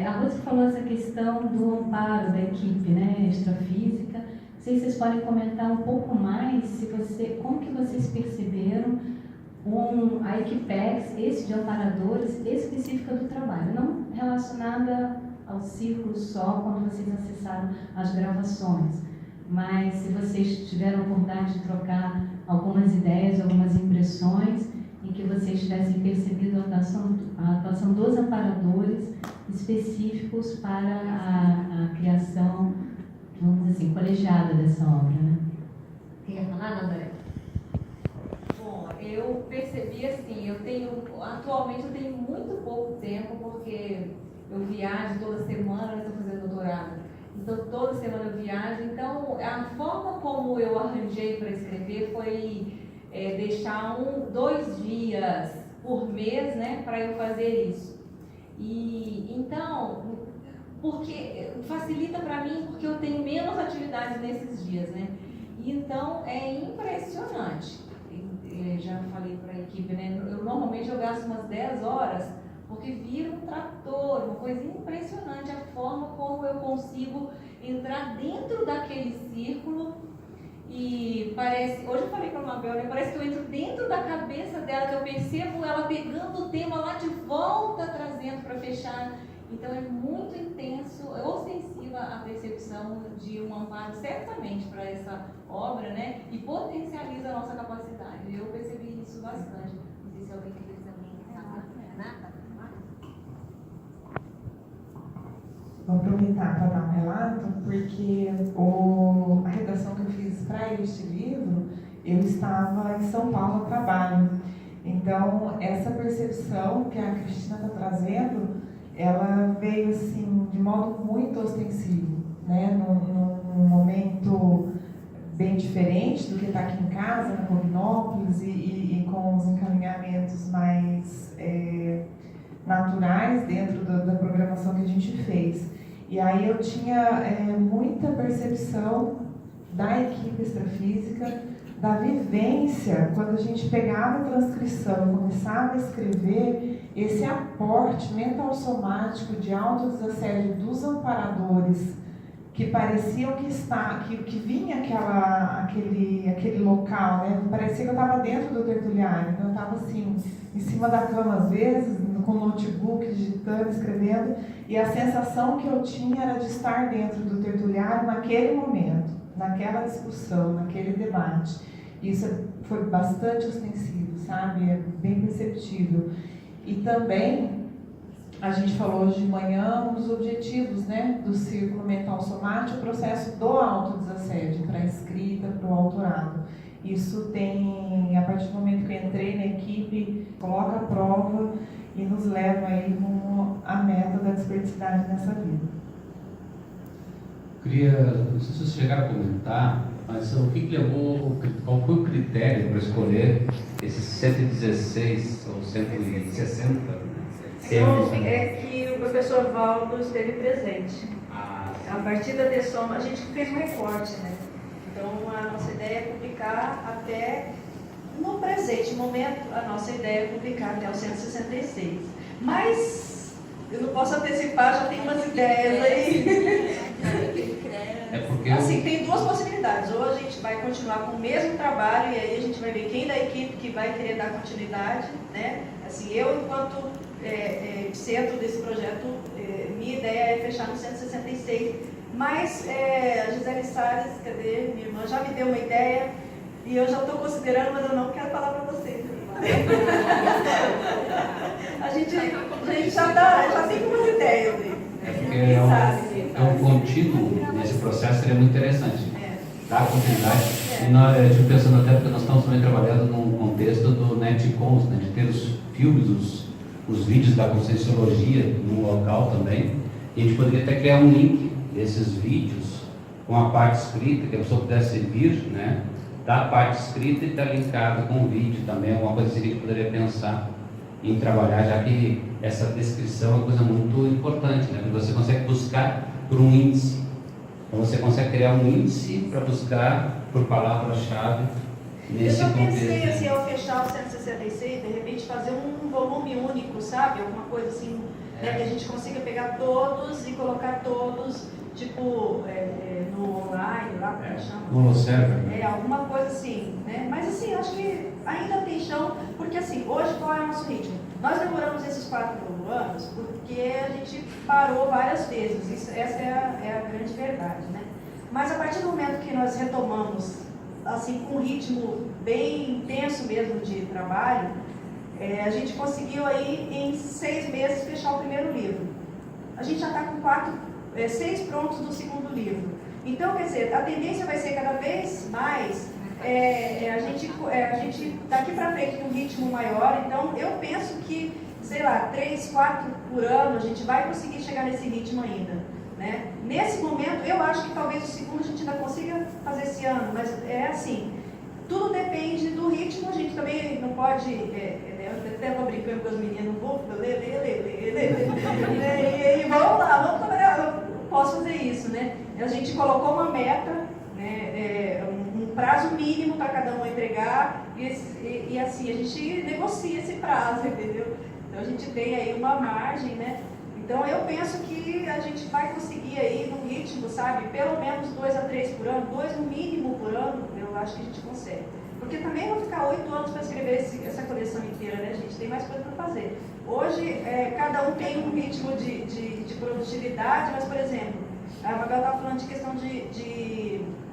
A Rose falou essa questão do amparo da equipe, né, extrafísica. Não sei se vocês podem comentar um pouco mais como que vocês perceberam a Equipex, esse de amparadores, específica do trabalho, não relacionada ao círculo só quando vocês acessaram as gravações, mas se vocês tiveram a oportunidade de trocar algumas ideias, algumas impressões, em que vocês tivessem percebido a atuação dos amparadores específicos para a criação, vamos dizer assim, colegiada dessa obra, né? Quer falar, André? Bom, eu percebi assim, atualmente eu tenho muito pouco tempo, porque eu viajo toda semana, eu estou fazendo doutorado, então toda semana eu viajo, então a forma como eu arranjei para escrever foi deixar 2 dias por mês, né, para eu fazer isso. E então, porque facilita para mim, porque eu tenho menos atividades nesses dias, né? E então é impressionante. Já falei para a equipe, né? Normalmente eu gasto umas 10 horas, porque vira um trator, uma coisa impressionante a forma como eu consigo entrar dentro daquele círculo. E parece, hoje eu falei para a Mabel, né, parece que eu entro dentro da cabeça dela, que eu percebo ela pegando o tema lá de volta, trazendo para fechar. Então é muito intenso, é ostensiva a percepção de um amparo, certamente, para essa obra, né, e potencializa a nossa capacidade. Eu percebi isso bastante. Não sei se alguém quer dizer também. Vou aproveitar para dar um relato, porque a redação que eu fiz para este livro, eu estava em São Paulo a trabalho. Então, essa percepção que a Cristina está trazendo, ela veio assim, de modo muito ostensivo, né? Num momento bem diferente do que está aqui em casa, na Cognópolis, e com os encaminhamentos mais naturais dentro da programação que a gente fez. E aí eu tinha muita percepção da equipe extrafísica, da vivência, quando a gente pegava a transcrição e começava a escrever, esse aporte mental-somático de autodesassédio dos amparadores, que pareciam que vinha aquele local, né? Parecia que eu estava dentro do tertuliário, então eu estava assim, em cima da cama às vezes, com o notebook, digitando, escrevendo, e a sensação que eu tinha era de estar dentro do tertuliário naquele momento, naquela discussão, naquele debate. Isso foi bastante ostensivo, sabe? É bem perceptível. E também, a gente falou hoje de manhã, dos objetivos, né, do círculo mental somático, o processo do autodesassédio para a escrita, para o autorado. Isso tem, a partir do momento que eu entrei na equipe, coloca à prova, e nos leva aí rumo à meta da desperdicidade nessa vida. Não sei se vocês chegaram a comentar, mas o que levou, qual foi o critério para escolher esses 116 ou 160? É que o professor Valdo esteve presente. A partir da dessoma, a gente fez um recorte, né? Então, a nossa ideia é publicar até, no presente momento, a nossa ideia é publicar até o 166. Mas, eu não posso antecipar, já tem umas ideias aí. É porque assim, tem duas possibilidades. Ou a gente vai continuar com o mesmo trabalho, e aí a gente vai ver quem da equipe que vai querer dar continuidade, né? Assim, eu, enquanto centro desse projeto, minha ideia é fechar no 166. Mas a Gisele Salles, cadê? Minha irmã já me deu uma ideia, e eu já estou considerando, mas eu não quero falar para vocês. a gente já tem umas ideias aí. É porque é um contínuo nesse processo, seria muito interessante. Dar continuidade. Eu estive pensando até porque nós estamos também trabalhando num contexto do netcons, né, de ter os filmes, os vídeos da Conscienciologia no local também. E a gente poderia até criar um link desses vídeos com a parte escrita, que a pessoa pudesse vir, né, da parte escrita e estar linkado com o vídeo também, alguma coisa assim que a gente poderia pensar em trabalhar, já que essa descrição é uma coisa muito importante, né? Porque você consegue buscar por um índice. Então você consegue criar um índice para buscar por palavra-chave nesse contexto. Eu já pensei, assim, ao fechar o 166, de repente fazer um volume único, sabe? Alguma coisa assim, né? Que a gente consiga pegar todos e colocar todos, tipo, no online, lá como chama? No server. Alguma coisa assim, né? Mas assim, acho que ainda tem chão, porque assim, hoje qual é o nosso ritmo? Nós demoramos esses 4 anos porque a gente parou várias vezes, essa é a grande verdade, né? Mas a partir do momento que nós retomamos, assim, com um ritmo bem intenso mesmo de trabalho, a gente conseguiu aí em 6 meses fechar o primeiro livro. A gente já está com 6 prontos do segundo livro. Então, quer dizer, a tendência vai ser cada vez mais a gente daqui para frente num ritmo maior. Então, eu penso que, sei lá, 3, 4 por ano, a gente vai conseguir chegar nesse ritmo ainda, né? Nesse momento, eu acho que talvez o segundo a gente ainda consiga fazer esse ano, mas é assim, tudo depende do ritmo. A gente também não pode, eu até estou brincando com as meninas, vou ler, e vamos lá, vamos trabalhar, eu posso fazer isso, né? A gente colocou uma meta, né, um prazo mínimo para cada um entregar, e assim, a gente negocia esse prazo, entendeu? Então a gente tem aí uma margem, né? Então eu penso que a gente vai conseguir aí num ritmo, sabe, pelo menos 2 a 3 por ano, 2 no mínimo por ano, eu acho que a gente consegue. Porque também vou ficar 8 anos para escrever essa coleção inteira, né, gente? Tem mais coisa para fazer. Hoje, cada um tem um ritmo de produtividade, mas, por exemplo, a Mabel estava falando de questão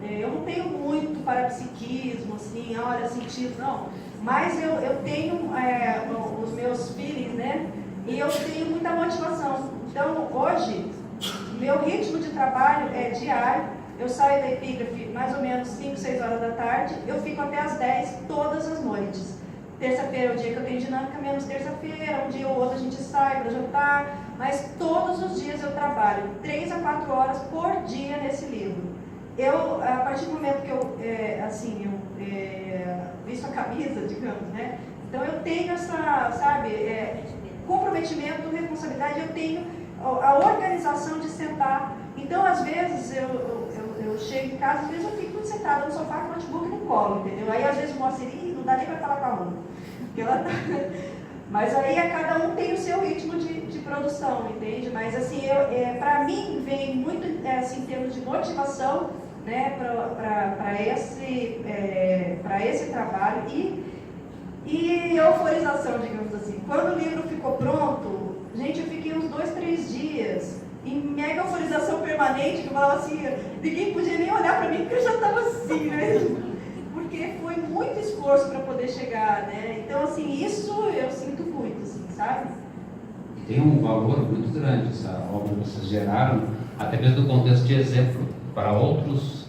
eu não tenho muito parapsiquismo, assim, olha, sentido, não. Mas eu tenho os meus feelings, né? E eu tenho muita motivação. Então, hoje, meu ritmo de trabalho é diário. Eu saio da Epígrafe mais ou menos 5, 6 horas da tarde. Eu fico até as 10 todas as noites. Terça-feira é o dia que eu tenho dinâmica, menos terça-feira. Um dia ou outro a gente sai para jantar. Mas todos os dias eu trabalho 3 a 4 horas por dia nesse livro. A partir do momento que eu visto a camisa, digamos, né? Então eu tenho essa, comprometimento, responsabilidade, eu tenho a organização de sentar. Então, às vezes, eu chego em casa, às vezes eu fico sentada no sofá com o notebook no colo, entendeu? Aí, às vezes, o moço não dá nem para falar com a aluna. Mas aí, cada um tem o seu ritmo de produção, entende? Mas, assim, para mim, vem muito, assim, em termos de motivação, né, para esse trabalho e euforização, digamos assim. Quando o livro ficou pronto, gente, eu fiquei uns 2, 3 dias em mega euforização permanente, que eu falava assim, ninguém podia nem olhar para mim, porque eu já estava assim, né? Porque foi muito esforço para poder chegar, né? Então, assim, isso eu sinto muito, assim, sabe? Tem um valor muito grande essa obra que vocês geraram, até mesmo no contexto de exemplo para outros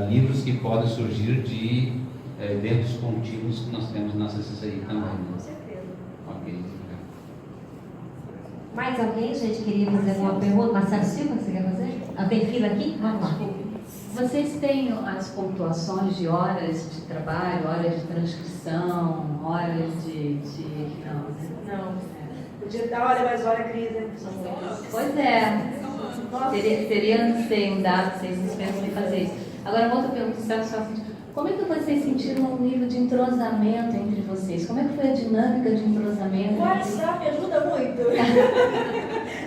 livros que podem surgir de eventos contínuos que nós temos na CCCI também. Com certeza. Ok. Mais alguém, gente, queria fazer alguma pergunta? Marcelo Silva, você quer fazer? Tem fila aqui? Vamos lá. Vocês têm as pontuações de horas de trabalho, horas de transcrição, horas de... Não. Podia dar hora mais hora, Cris, né? Pois é. Seria, não sei, um dado, vocês pensam em fazer isso. Agora, uma outra pergunta, como é que vocês sentiram o nível de entrosamento entre vocês? Como é que foi a dinâmica de entrosamento? O WhatsApp ajuda muito.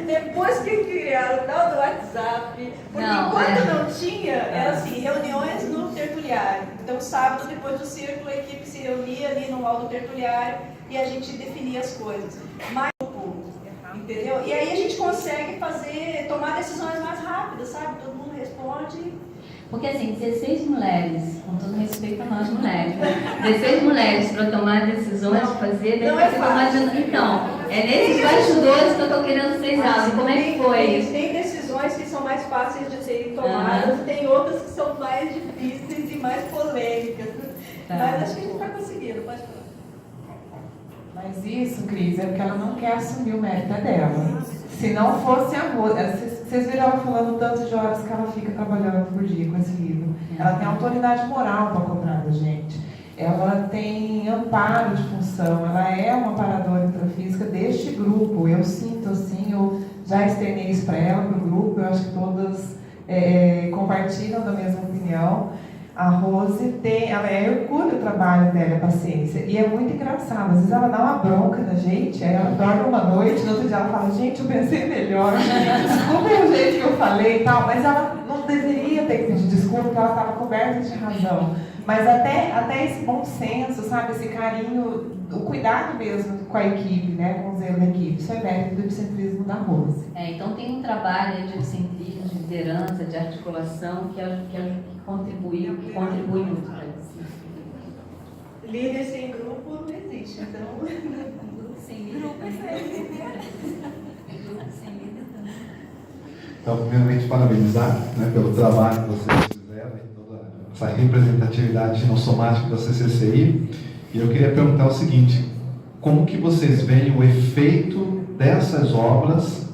Depois que criaram o tal do WhatsApp, porque enquanto não tinha, era assim, reuniões no tertuliário. Então, sábado, depois do círculo, a equipe se reunia ali no hall do tertuliário e a gente definia as coisas. Mas, entendeu? E aí a gente consegue tomar decisões mais rápidas, sabe? Todo mundo responde. Porque assim, 16 mulheres, com todo respeito a nós mulheres, 16 mulheres para tomar decisões, fazer, não é fácil. Então, é nesses bastidores que eu estou querendo que vocês sabem. Como é que foi? Tem decisões que são mais fáceis de serem tomadas, tem outras que são mais difíceis e mais polêmicas. Mas acho que a gente está conseguindo, pode falar. Mas isso, Cris, é porque ela não quer assumir o mérito dela. Se não fosse a Rose, vocês viram ela falando tanto de horas que ela fica trabalhando por dia com esse livro. Ela tem autoridade moral para cobrar da gente. Ela tem amparo de função, ela é uma amparadora intrafísica deste grupo. Eu sinto assim, eu já externei isso para ela, para o grupo, eu acho que todas compartilham da mesma opinião. A Rose ela hercúlea o trabalho dela, a paciência. E é muito engraçado. Às vezes ela dá uma bronca na gente, aí ela dorme uma noite, no outro dia ela fala, gente, eu pensei melhor, desculpa o jeito que eu falei e tal, mas ela não deveria ter que pedir desculpa, porque ela estava coberta de razão. Mas até esse bom senso, sabe, esse carinho, o cuidado mesmo com a equipe, né, com o zelo da equipe, isso é mérito do epicentrismo da Rose. Então tem um trabalho aí de epicentrismo, de liderança, de articulação que contribui muito para isso. Líder sem grupo não existe, então... Grupo sem líder também. Então, primeiramente, parabenizar, né, pelo trabalho que vocês fizeram, toda essa representatividade não somática da CCCI. E eu queria perguntar o seguinte, como que vocês veem o efeito dessas obras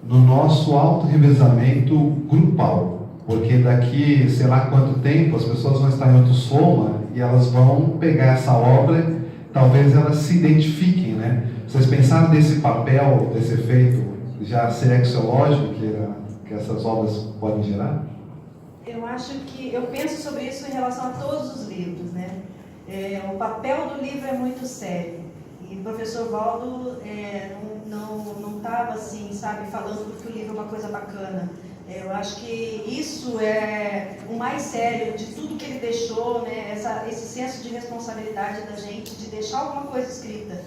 no nosso auto-revezamento grupal? Porque daqui, sei lá quanto tempo, as pessoas vão estar em outro soma e elas vão pegar essa obra, talvez elas se identifiquem, né? Vocês pensaram nesse papel, desse efeito já selexiológico que essas obras podem gerar? Eu penso sobre isso em relação a todos os livros, né? O papel do livro é muito sério. E o professor Valdo não estava assim, sabe, falando porque o livro é uma coisa bacana. Eu acho que isso é o mais sério de tudo que ele deixou, né? Esse senso de responsabilidade da gente, de deixar alguma coisa escrita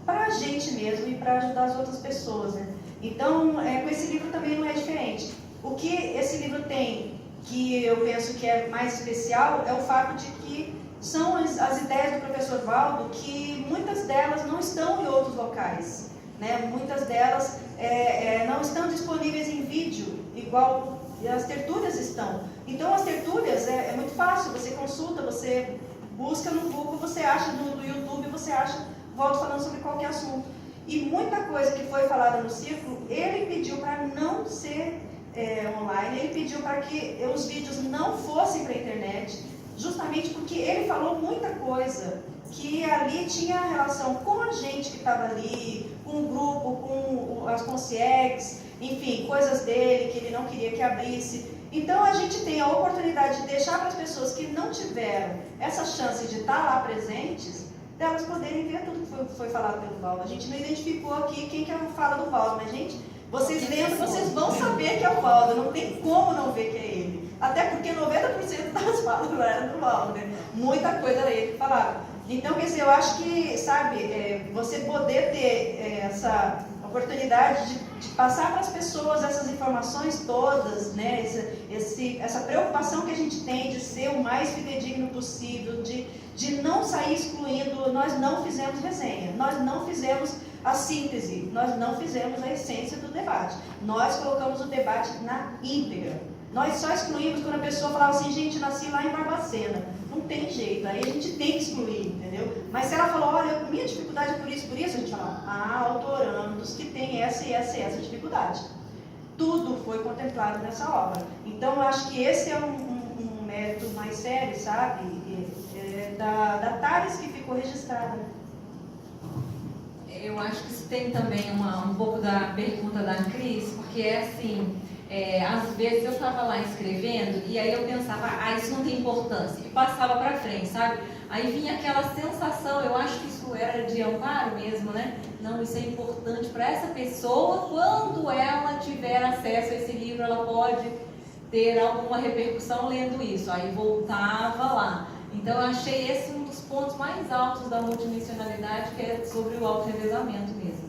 para a gente mesmo e para ajudar as outras pessoas, né? Então, com esse livro também não é diferente. O que esse livro tem, que eu penso que é mais especial, é o fato de que são as ideias do professor Valdo, que muitas delas não estão em outros locais, né? Muitas delas não estão disponíveis em vídeo, igual as tertúlias estão. Então, as tertúlias é muito fácil, você consulta, você busca no Google, você acha no YouTube, você acha Valdo falando sobre qualquer assunto. E muita coisa que foi falada no círculo, ele pediu para não ser online, ele pediu para que os vídeos não fossem para a internet, justamente porque ele falou muita coisa que ali tinha relação com a gente que estava ali, com o grupo, com as concierges, enfim, coisas dele que ele não queria que abrisse. Então a gente tem a oportunidade de deixar para as pessoas que não tiveram essa chance de estar lá presentes, delas poderem ver tudo que foi falado pelo Valdo. A gente não identificou aqui quem que é a fala do Valdo, mas gente, vocês lendo, vocês vão saber que é o Valdo, não tem como não ver que é ele. Até porque 90% das falas não eram do Valdo, né? Muita coisa era ele que falava. Então, quer dizer, eu acho que, sabe, você poder ter essa oportunidade de passar para as pessoas essas informações todas, né? Essa preocupação que a gente tem de ser o mais fidedigno possível, de não sair excluindo. Nós não fizemos resenha, nós não fizemos a síntese, nós não fizemos a essência do debate. Nós colocamos o debate na íntegra. Nós só excluímos quando a pessoa falava assim, gente, nasci lá em Barbacena. Não tem jeito, aí a gente tem que excluir, entendeu? Mas se ela falou, olha, minha dificuldade é por isso, a gente fala, autorandos que tem essa e essa e essa dificuldade. Tudo foi contemplado nessa obra. Então, eu acho que esse é um mérito mais sério, sabe? Da Thales que ficou registrada. Eu acho que isso tem também um pouco da pergunta da Cris, porque é assim, às vezes eu estava lá escrevendo e aí eu pensava, isso não tem importância, e passava para frente, sabe? Aí vinha aquela sensação, eu acho que isso era de amparo mesmo, né? Não, isso é importante para essa pessoa, quando ela tiver acesso a esse livro, ela pode ter alguma repercussão lendo isso. Aí voltava lá. Então eu achei esse um dos pontos mais altos da multidimensionalidade, que é sobre o auto-revezamento mesmo.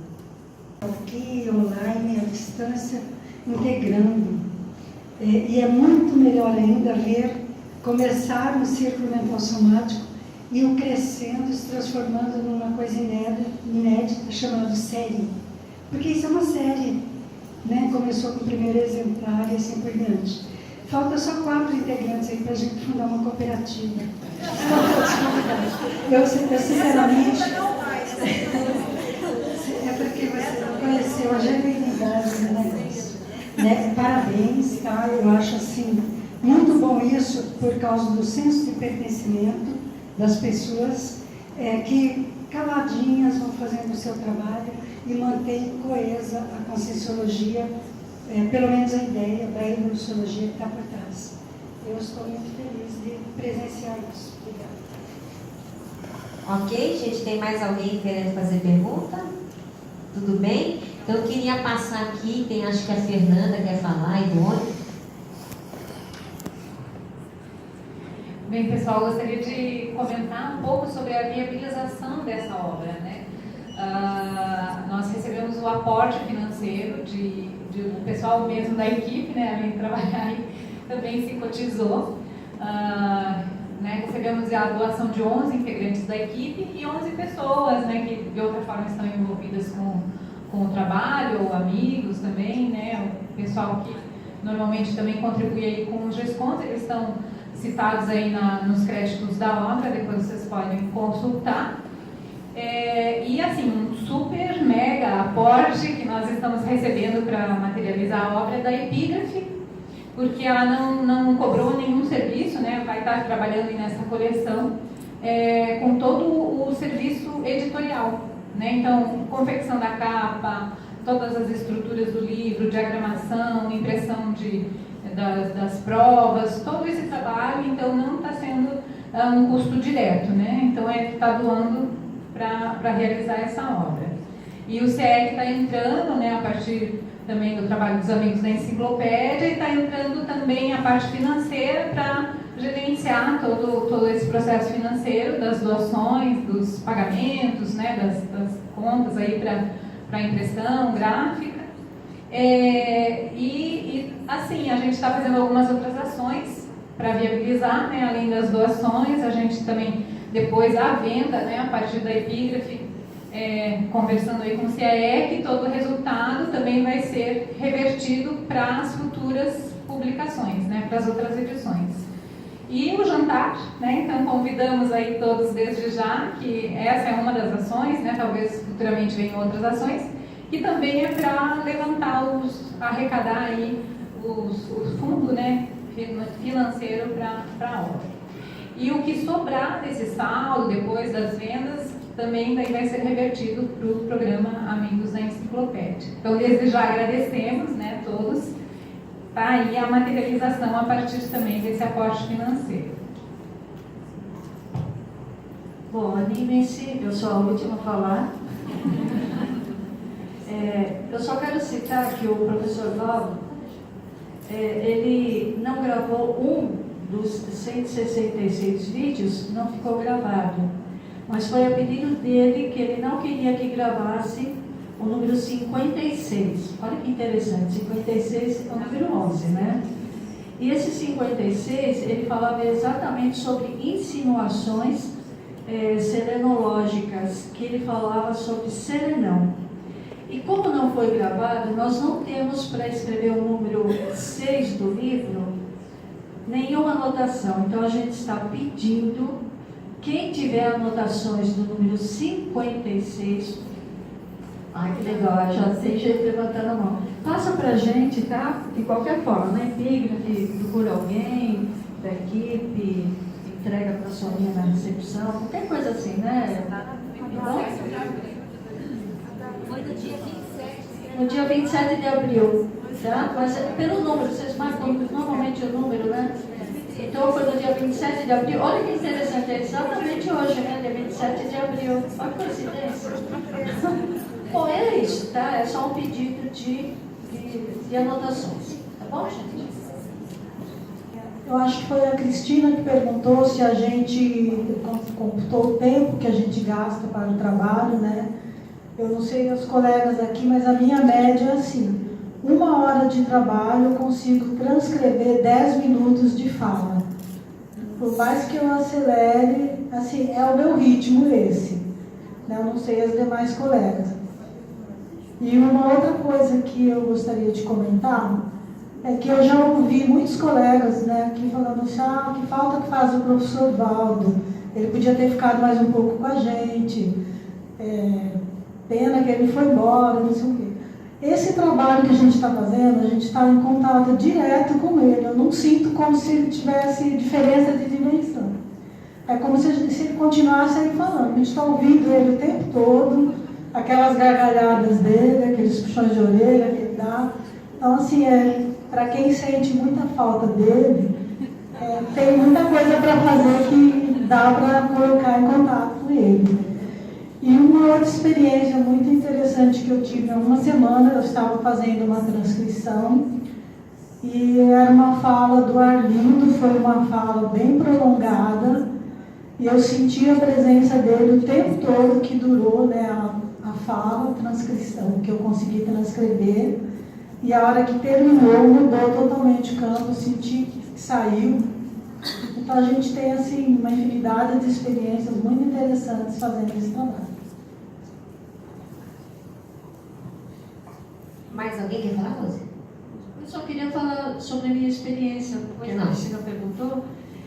Aqui, online, à distância, integrando. E é muito melhor ainda ver começar no círculo mental somático e o crescendo, se transformando numa coisa inédita chamada série. Porque isso é uma série, né? Começou com o primeiro exemplar e assim por diante. Falta só 4 integrantes aí para a gente fundar uma cooperativa. Eu sinceramente... É porque você conheceu a genuinidade do negócio. Né? Parabéns, tá? Eu acho assim, muito bom isso por causa do senso de pertencimento das pessoas que caladinhas vão fazendo o seu trabalho e mantém coesa a conscienciologia, pelo menos a ideia da evoluciologia que está por trás. Eu estou muito feliz de presenciar isso. Obrigada. Ok, gente, tem mais alguém querendo fazer pergunta? Tudo bem? Então eu queria passar aqui, acho que a Fernanda quer falar, e Ivone. Bem, pessoal, eu gostaria de comentar um pouco sobre a viabilização dessa obra, né? Nós recebemos o aporte financeiro do pessoal mesmo da equipe, né? Além de trabalhar, também se cotizou. Né? Recebemos a doação de 11 integrantes da equipe e 11 pessoas, né, que de outra forma estão envolvidas com o trabalho, amigos também, né? O pessoal que normalmente também contribui aí com os descontos, eles estão citados aí nos créditos da obra, depois vocês podem consultar. E assim, um super mega aporte que nós estamos recebendo para materializar a obra da Epígrafe, porque ela não cobrou nenhum serviço, né? Vai estar trabalhando nessa coleção com todo o serviço editorial, né? Então, confecção da capa, todas as estruturas do livro, diagramação, impressão das provas, todo esse trabalho, então não está sendo um custo direto, né? Então está doando para realizar essa obra. E o CEEC está entrando, né, a partir também do trabalho dos amigos da enciclopédia, e está entrando também a parte financeira para gerenciar todo esse processo financeiro das doações, dos pagamentos, né, das contas aí para impressão gráfica. Assim, a gente está fazendo algumas outras ações para viabilizar, né, além das doações, a gente também, depois a venda, né, a partir da Epígrafe, conversando aí com o CIEC, todo o resultado também vai ser revertido para as futuras publicações, né, para as outras edições. E o jantar, né, então convidamos aí todos desde já, que essa é uma das ações, né, talvez futuramente venham outras ações, que também é para levantar arrecadar aí o fundo, né, financeiro para a obra. E o que sobrar desse saldo, depois das vendas, também vai ser revertido para o programa Amigos da Enciclopédia. Então, desde já agradecemos, né, todos. Tá aí a materialização a partir também desse aporte financeiro. Bom, animem-se, eu sou a última a falar. Eu só quero citar que o professor Valdo, ele não gravou um dos 166 vídeos, não ficou gravado. Mas foi a pedido dele que ele não queria que gravasse o número 56. Olha que interessante, 56 é o número 11, né? E esse 56, ele falava exatamente sobre insinuações serenológicas, que ele falava sobre serenão. E como não foi gravado, nós não temos para escrever o número 6 do livro nenhuma anotação. Então a gente está pedindo, quem tiver anotações do número 56, ai que legal, já tem gente levantando a mão. Passa pra gente, tá? De qualquer forma, na epígrafe, procura alguém da equipe, entrega para a Soninha na recepção, qualquer coisa assim, né? Então, foi no dia 27. No dia 27 de abril, tá? Mas pelo número, vocês marcam normalmente o número, né? Então foi no dia 27 de abril. Olha que interessante, é exatamente hoje, né? Dia 27 de abril. Olha que coincidência. Bom, é isso, tá? É só um pedido de anotações. Tá bom, gente? Eu acho que foi a Cristina que perguntou se a gente computou o tempo que a gente gasta para o trabalho, né? Eu não sei os colegas aqui, mas a minha média é assim: 1 hora de trabalho eu consigo transcrever 10 minutos de fala. Por mais que eu acelere, assim, é o meu ritmo esse. Né? Eu não sei as demais colegas. E uma outra coisa que eu gostaria de comentar é que eu já ouvi muitos colegas, né, aqui falando assim, que falta que faz o professor Valdo, ele podia ter ficado mais um pouco com a gente, pena que ele foi embora, não sei o quê. Esse trabalho que a gente está fazendo, a gente está em contato direto com ele, eu não sinto como se ele tivesse diferença de dimensão. É como se ele continuasse aí falando, a gente está ouvindo ele o tempo todo, aquelas gargalhadas dele, aqueles puxões de orelha que ele dá. Então, assim, para quem sente muita falta dele, tem muita coisa para fazer que dá para colocar em contato com ele. E uma outra experiência muito interessante que eu tive há uma semana, eu estava fazendo uma transcrição e era uma fala do Arlindo, foi uma fala bem prolongada e eu senti a presença dele o tempo todo que durou, né, a fala, a transcrição, que eu consegui transcrever. E a hora que terminou, mudou totalmente o campo, eu senti que saiu. Então a gente tem assim, uma infinidade de experiências muito interessantes fazendo esse trabalho. Mais alguém quer falar, Rose? Eu só queria falar sobre a minha experiência, como a Cristina perguntou.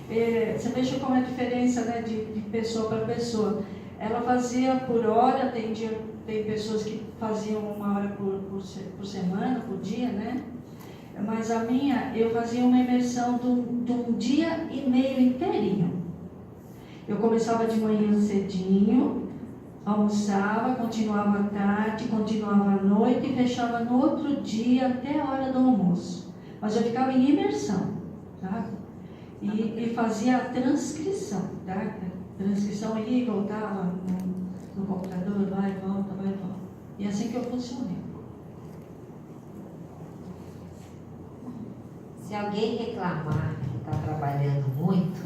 Você veja como é a diferença, né, de pessoa para pessoa. Ela fazia por hora, tem pessoas que faziam 1 hora por semana, por dia, né? Mas a minha, eu fazia uma imersão de um dia e meio inteirinho. Eu começava de manhã cedinho, almoçava, continuava à tarde, continuava à noite e fechava no outro dia até a hora do almoço. Mas eu ficava em imersão, tá? E fazia a transcrição, tá? Transcrição ia e voltava no computador, vai e volta, vai e volta. E é assim que eu funcionei. Se alguém reclamar que está trabalhando muito,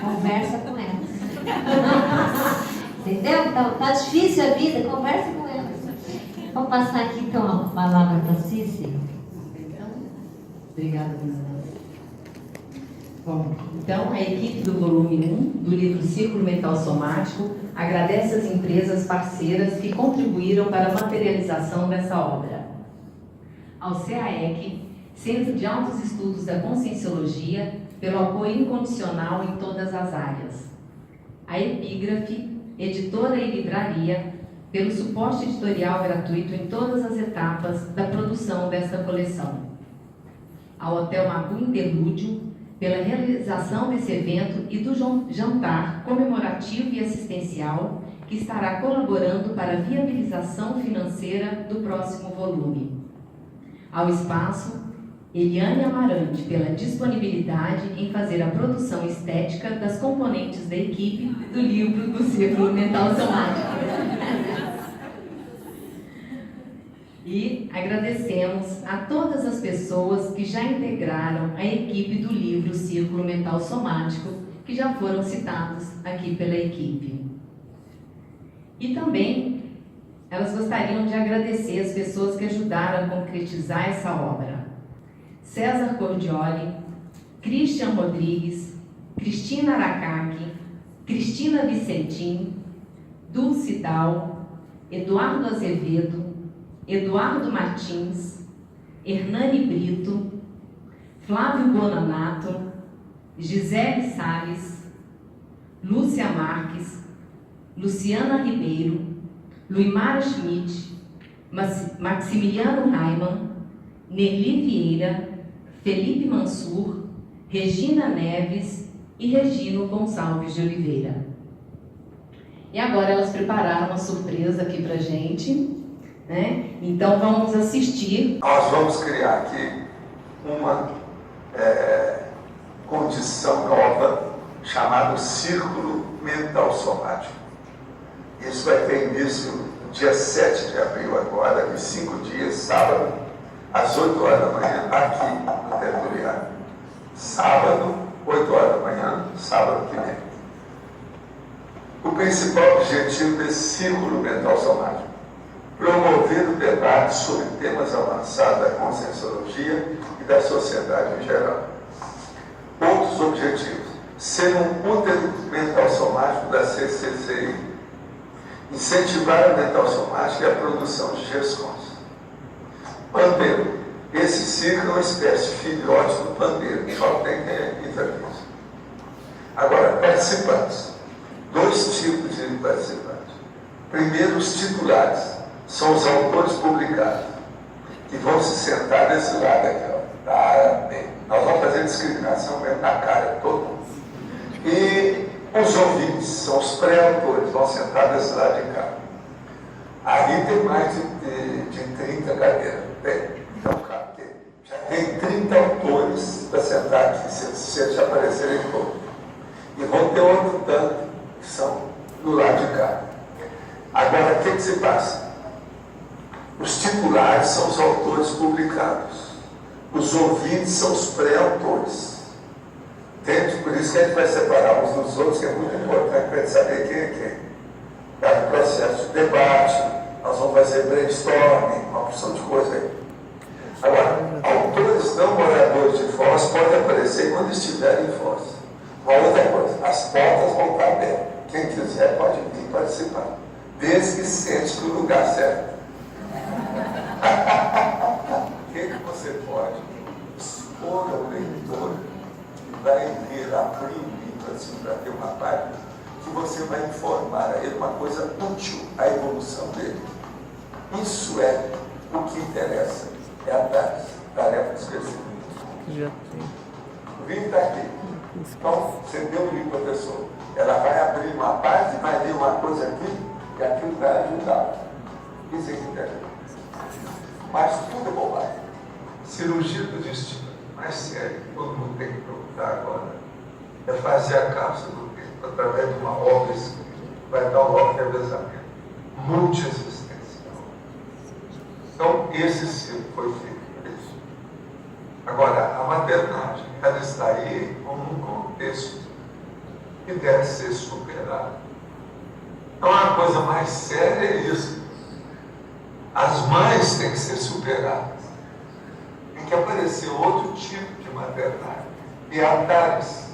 conversa com elas. Entendeu? Então, tá difícil a vida, conversa com elas. Vamos passar aqui então a palavra para a Cícero. Obrigada, Luciana. Bom, então a equipe do volume 1 do livro Círculo Mental Somático agradece as empresas parceiras que contribuíram para a materialização dessa obra. Ao CAEC, Centro de Altos Estudos da Conscienciologia, pelo apoio incondicional em todas as áreas. A Epígrafe, editora e livraria, pelo suporte editorial gratuito em todas as etapas da produção desta coleção. Ao Hotel Magu Interlúdio, pela realização desse evento e do jantar comemorativo e assistencial que estará colaborando para a viabilização financeira do próximo volume. Ao Espaço Eliane Amarante, pela disponibilidade em fazer a produção estética das componentes da equipe do livro do Círculo Mental Somático. E agradecemos a todas as pessoas que já integraram a equipe do livro Círculo Mental Somático, que já foram citados aqui pela equipe. E também elas gostariam de agradecer as pessoas que ajudaram a concretizar essa obra. César Cordioli, Christian Rodrigues, Cristina Aracaki, Cristina Vicentim, Dulce Dal, Eduardo Azevedo, Eduardo Martins, Hernani Brito, Flávio Bonanato, Gisele Salles, Lúcia Marques, Luciana Ribeiro, Luimara Schmidt, Maximiliano Raimann, Nerli Vieira, Felipe Mansur, Regina Neves e Regino Gonçalves de Oliveira. E agora elas prepararam uma surpresa aqui pra gente, né? Então vamos assistir. Nós vamos criar aqui uma condição nova chamada Círculo Mental Somático. Isso vai ter início no dia 7 de abril agora, em 5 dias, sábado, às 8 horas da manhã, aqui no Territorial. Sábado, 8 horas da manhã, sábado que vem. O principal objetivo desse Círculo Mental Somático: promover o debate sobre temas avançados da conscienciologia e da sociedade em geral. Outros objetivos: ser um útero mental somático da CCCI, incentivar a mental somática e a produção de GESCONs. Pandeiro: esse ciclo é uma espécie de filhote do pandeiro, só tem quem é isso. Agora, participantes. 2 tipos de participantes. Primeiro, os titulares, são os autores publicados, que vão se sentar desse lado aqui, ó. Tá bem. Nós vamos fazer discriminação mesmo na cara de todo mundo. E os ouvintes, são os pré-autores, vão sentar desse lado de cá. Aí tem mais de 30 cadeiras. Então, cara, já tem 30 autores para sentar aqui, se eles aparecerem todos. E vão ter outro tanto que são do lado de cá. Agora, o que se passa? Os titulares são os autores publicados. Os ouvintes são os pré-autores. Entende? Por isso que a gente vai separar uns dos outros, que é muito importante para a gente saber quem é quem. É um processo de debate, nós vamos fazer brainstorming, uma opção de coisa aí. Agora, autores não moradores de Foz podem aparecer quando estiverem em Foz. Uma outra coisa, as portas vão estar abertas. Quem quiser pode vir participar, desde que sente no lugar certo. O que você pode expor ao leitor que vai ler, abrir o livro assim, para ter uma página, que você vai informar a ele uma coisa útil à evolução dele. Isso é o que interessa. É a tarefa de esquecimento. Já tem. O livro está aqui. Então, você deu o livro para a pessoa. Ela vai abrir uma página, vai ler uma coisa aqui, e aquilo vai ajudar. Isso é que interessa. Mas tudo é bobagem. Cirurgia do destino mais séria que todo mundo tem que procurar agora é fazer a cápsula do tempo através de uma obra escrita. Vai dar um logo de revezamento multiexistencial. Então, esse ciclo foi feito por isso. Agora, a maternagem, ela está aí como um contexto que deve ser superado. Então, a coisa mais séria é isso. As mães têm que ser superadas. Tem que aparecer outro tipo de maternagem. E a Tares.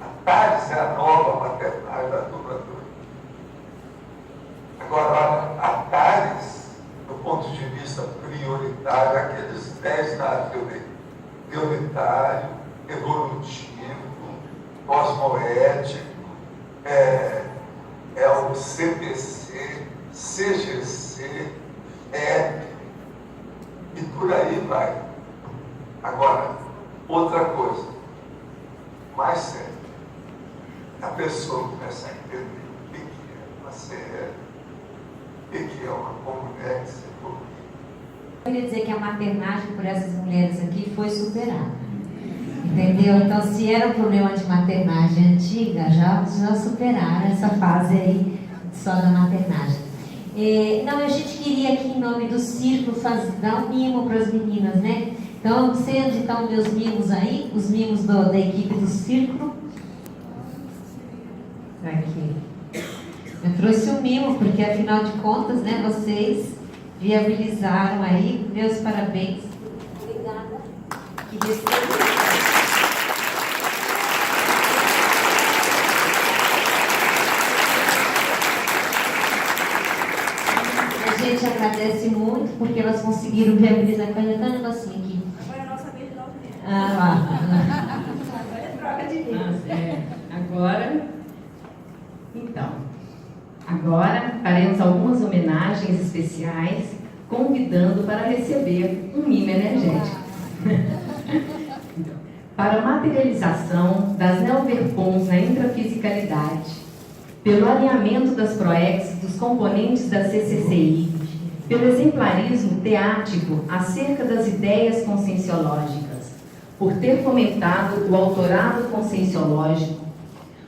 A Tares é a nova maternagem da turma 2. Agora, olha, a Tares, do ponto de vista prioritário, aqueles 10 dados que eu dei: prioritário, evolutivo, cosmoético, é o CPC, CGC, e por aí vai. Agora, outra coisa, mais séria, a pessoa começa a entender o que é uma CR, o que é uma comunex. Eu queria dizer que a maternagem por essas mulheres aqui foi superada. Entendeu? Então, se era um problema de maternagem antiga, já superaram essa fase aí só da maternagem. Não, a gente queria aqui, em nome do círculo, dar um mimo para as meninas, né? Então, não sei onde estão meus mimos aí, os mimos da equipe do círculo. Aqui. Eu trouxe um mimo, porque afinal de contas, né, vocês viabilizaram aí. Meus parabéns. Obrigada. Que receba. A gente agradece muito porque elas conseguiram viabilizar. Ainda tá um negocinho aqui. Agora é a nossa vez de dar o dinheiro. Ah, lá. Agora, faremos algumas homenagens especiais, convidando para receber um mimo energético. Para a materialização das neoverpons na intrafisicalidade, pelo alinhamento das proex dos componentes da CCCI, pelo exemplarismo teático acerca das ideias conscienciológicas, por ter fomentado o autorado conscienciológico,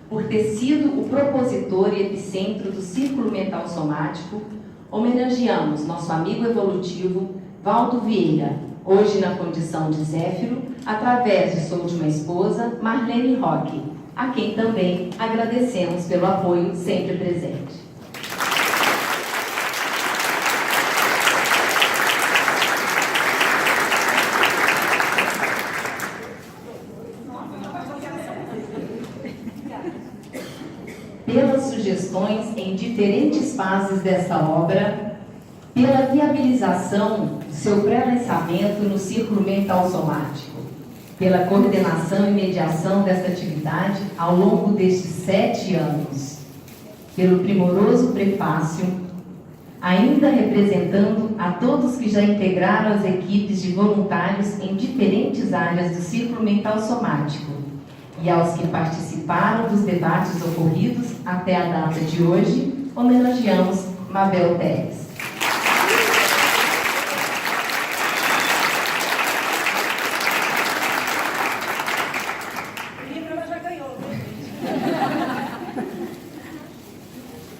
por ter sido o propositor e epicentro do círculo mental somático, homenageamos nosso amigo evolutivo Valdo Vieira, hoje na condição de Zéfiro, através de sua última esposa, Marlene Roque, a quem também agradecemos pelo apoio sempre presente. Pelas sugestões em diferentes fases dessa obra, pela viabilização do seu pré-lançamento no Círculo Mental Somático, pela coordenação e mediação desta atividade ao longo destes 7 anos, pelo primoroso prefácio, ainda representando a todos que já integraram as equipes de voluntários em diferentes áreas do Círculo Mental Somático, e aos que participaram dos debates ocorridos até a data de hoje, homenageamos Mabel Teres.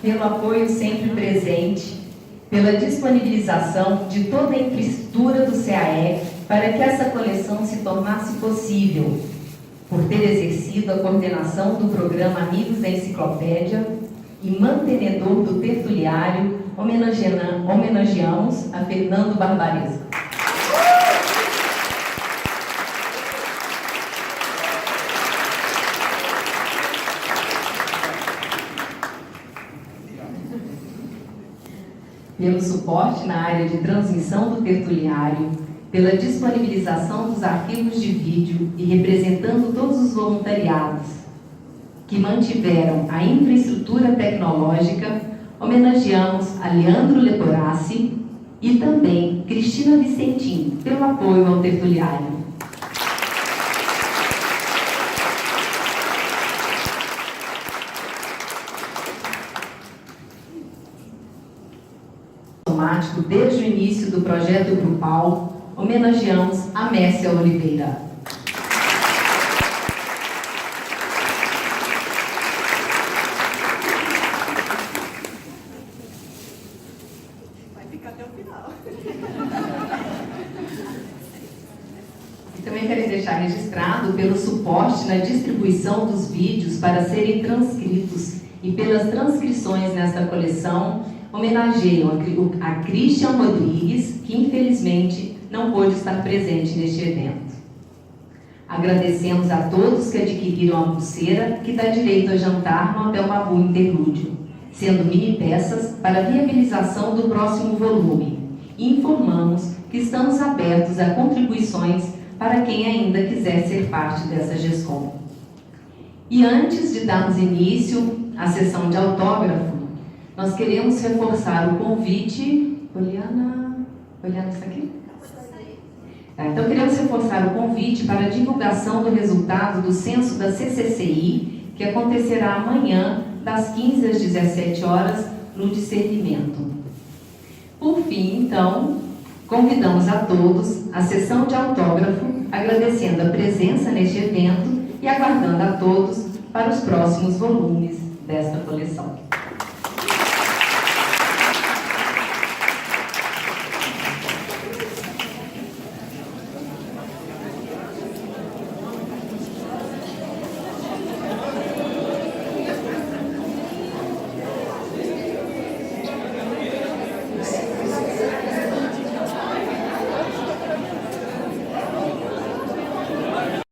Pelo apoio sempre presente, pela disponibilização de toda a infraestrutura do CAE para que essa coleção se tornasse possível, por ter exercido a coordenação do programa Amigos da Enciclopédia e mantenedor do tertuliário, homenageamos a Fernando Barbaresco. Pelo suporte na área de transmissão do tertuliário, pela disponibilização dos arquivos de vídeo e representando todos os voluntariados que mantiveram a infraestrutura tecnológica, homenageamos a Leandro Leporassi e também Cristina Vicentim pelo apoio ao tertuliário. Desde o início do projeto grupal, homenageamos a Mércia Oliveira. Vai ficar até o final. E também quero deixar registrado pelo suporte na distribuição dos vídeos para serem transcritos e pelas transcrições nesta coleção, homenageiam a Christian Rodrigues, que infelizmente não pôde estar presente neste evento. Agradecemos a todos que adquiriram a pulseira, que dá direito a jantar no Hotel Mabu Interlúdio, sendo mini peças para a viabilização do próximo volume. E informamos que estamos abertos a contribuições para quem ainda quiser ser parte dessa GESCOM. E antes de darmos início à sessão de autógrafo, nós queremos reforçar o convite. Poliana está aqui? Então, queremos reforçar o convite para a divulgação do resultado do censo da CCCI, que acontecerá amanhã, das 15 às 17 horas, no Discernimento. Por fim, então, convidamos a todos à sessão de autógrafo, agradecendo a presença neste evento e aguardando a todos para os próximos volumes desta coleção.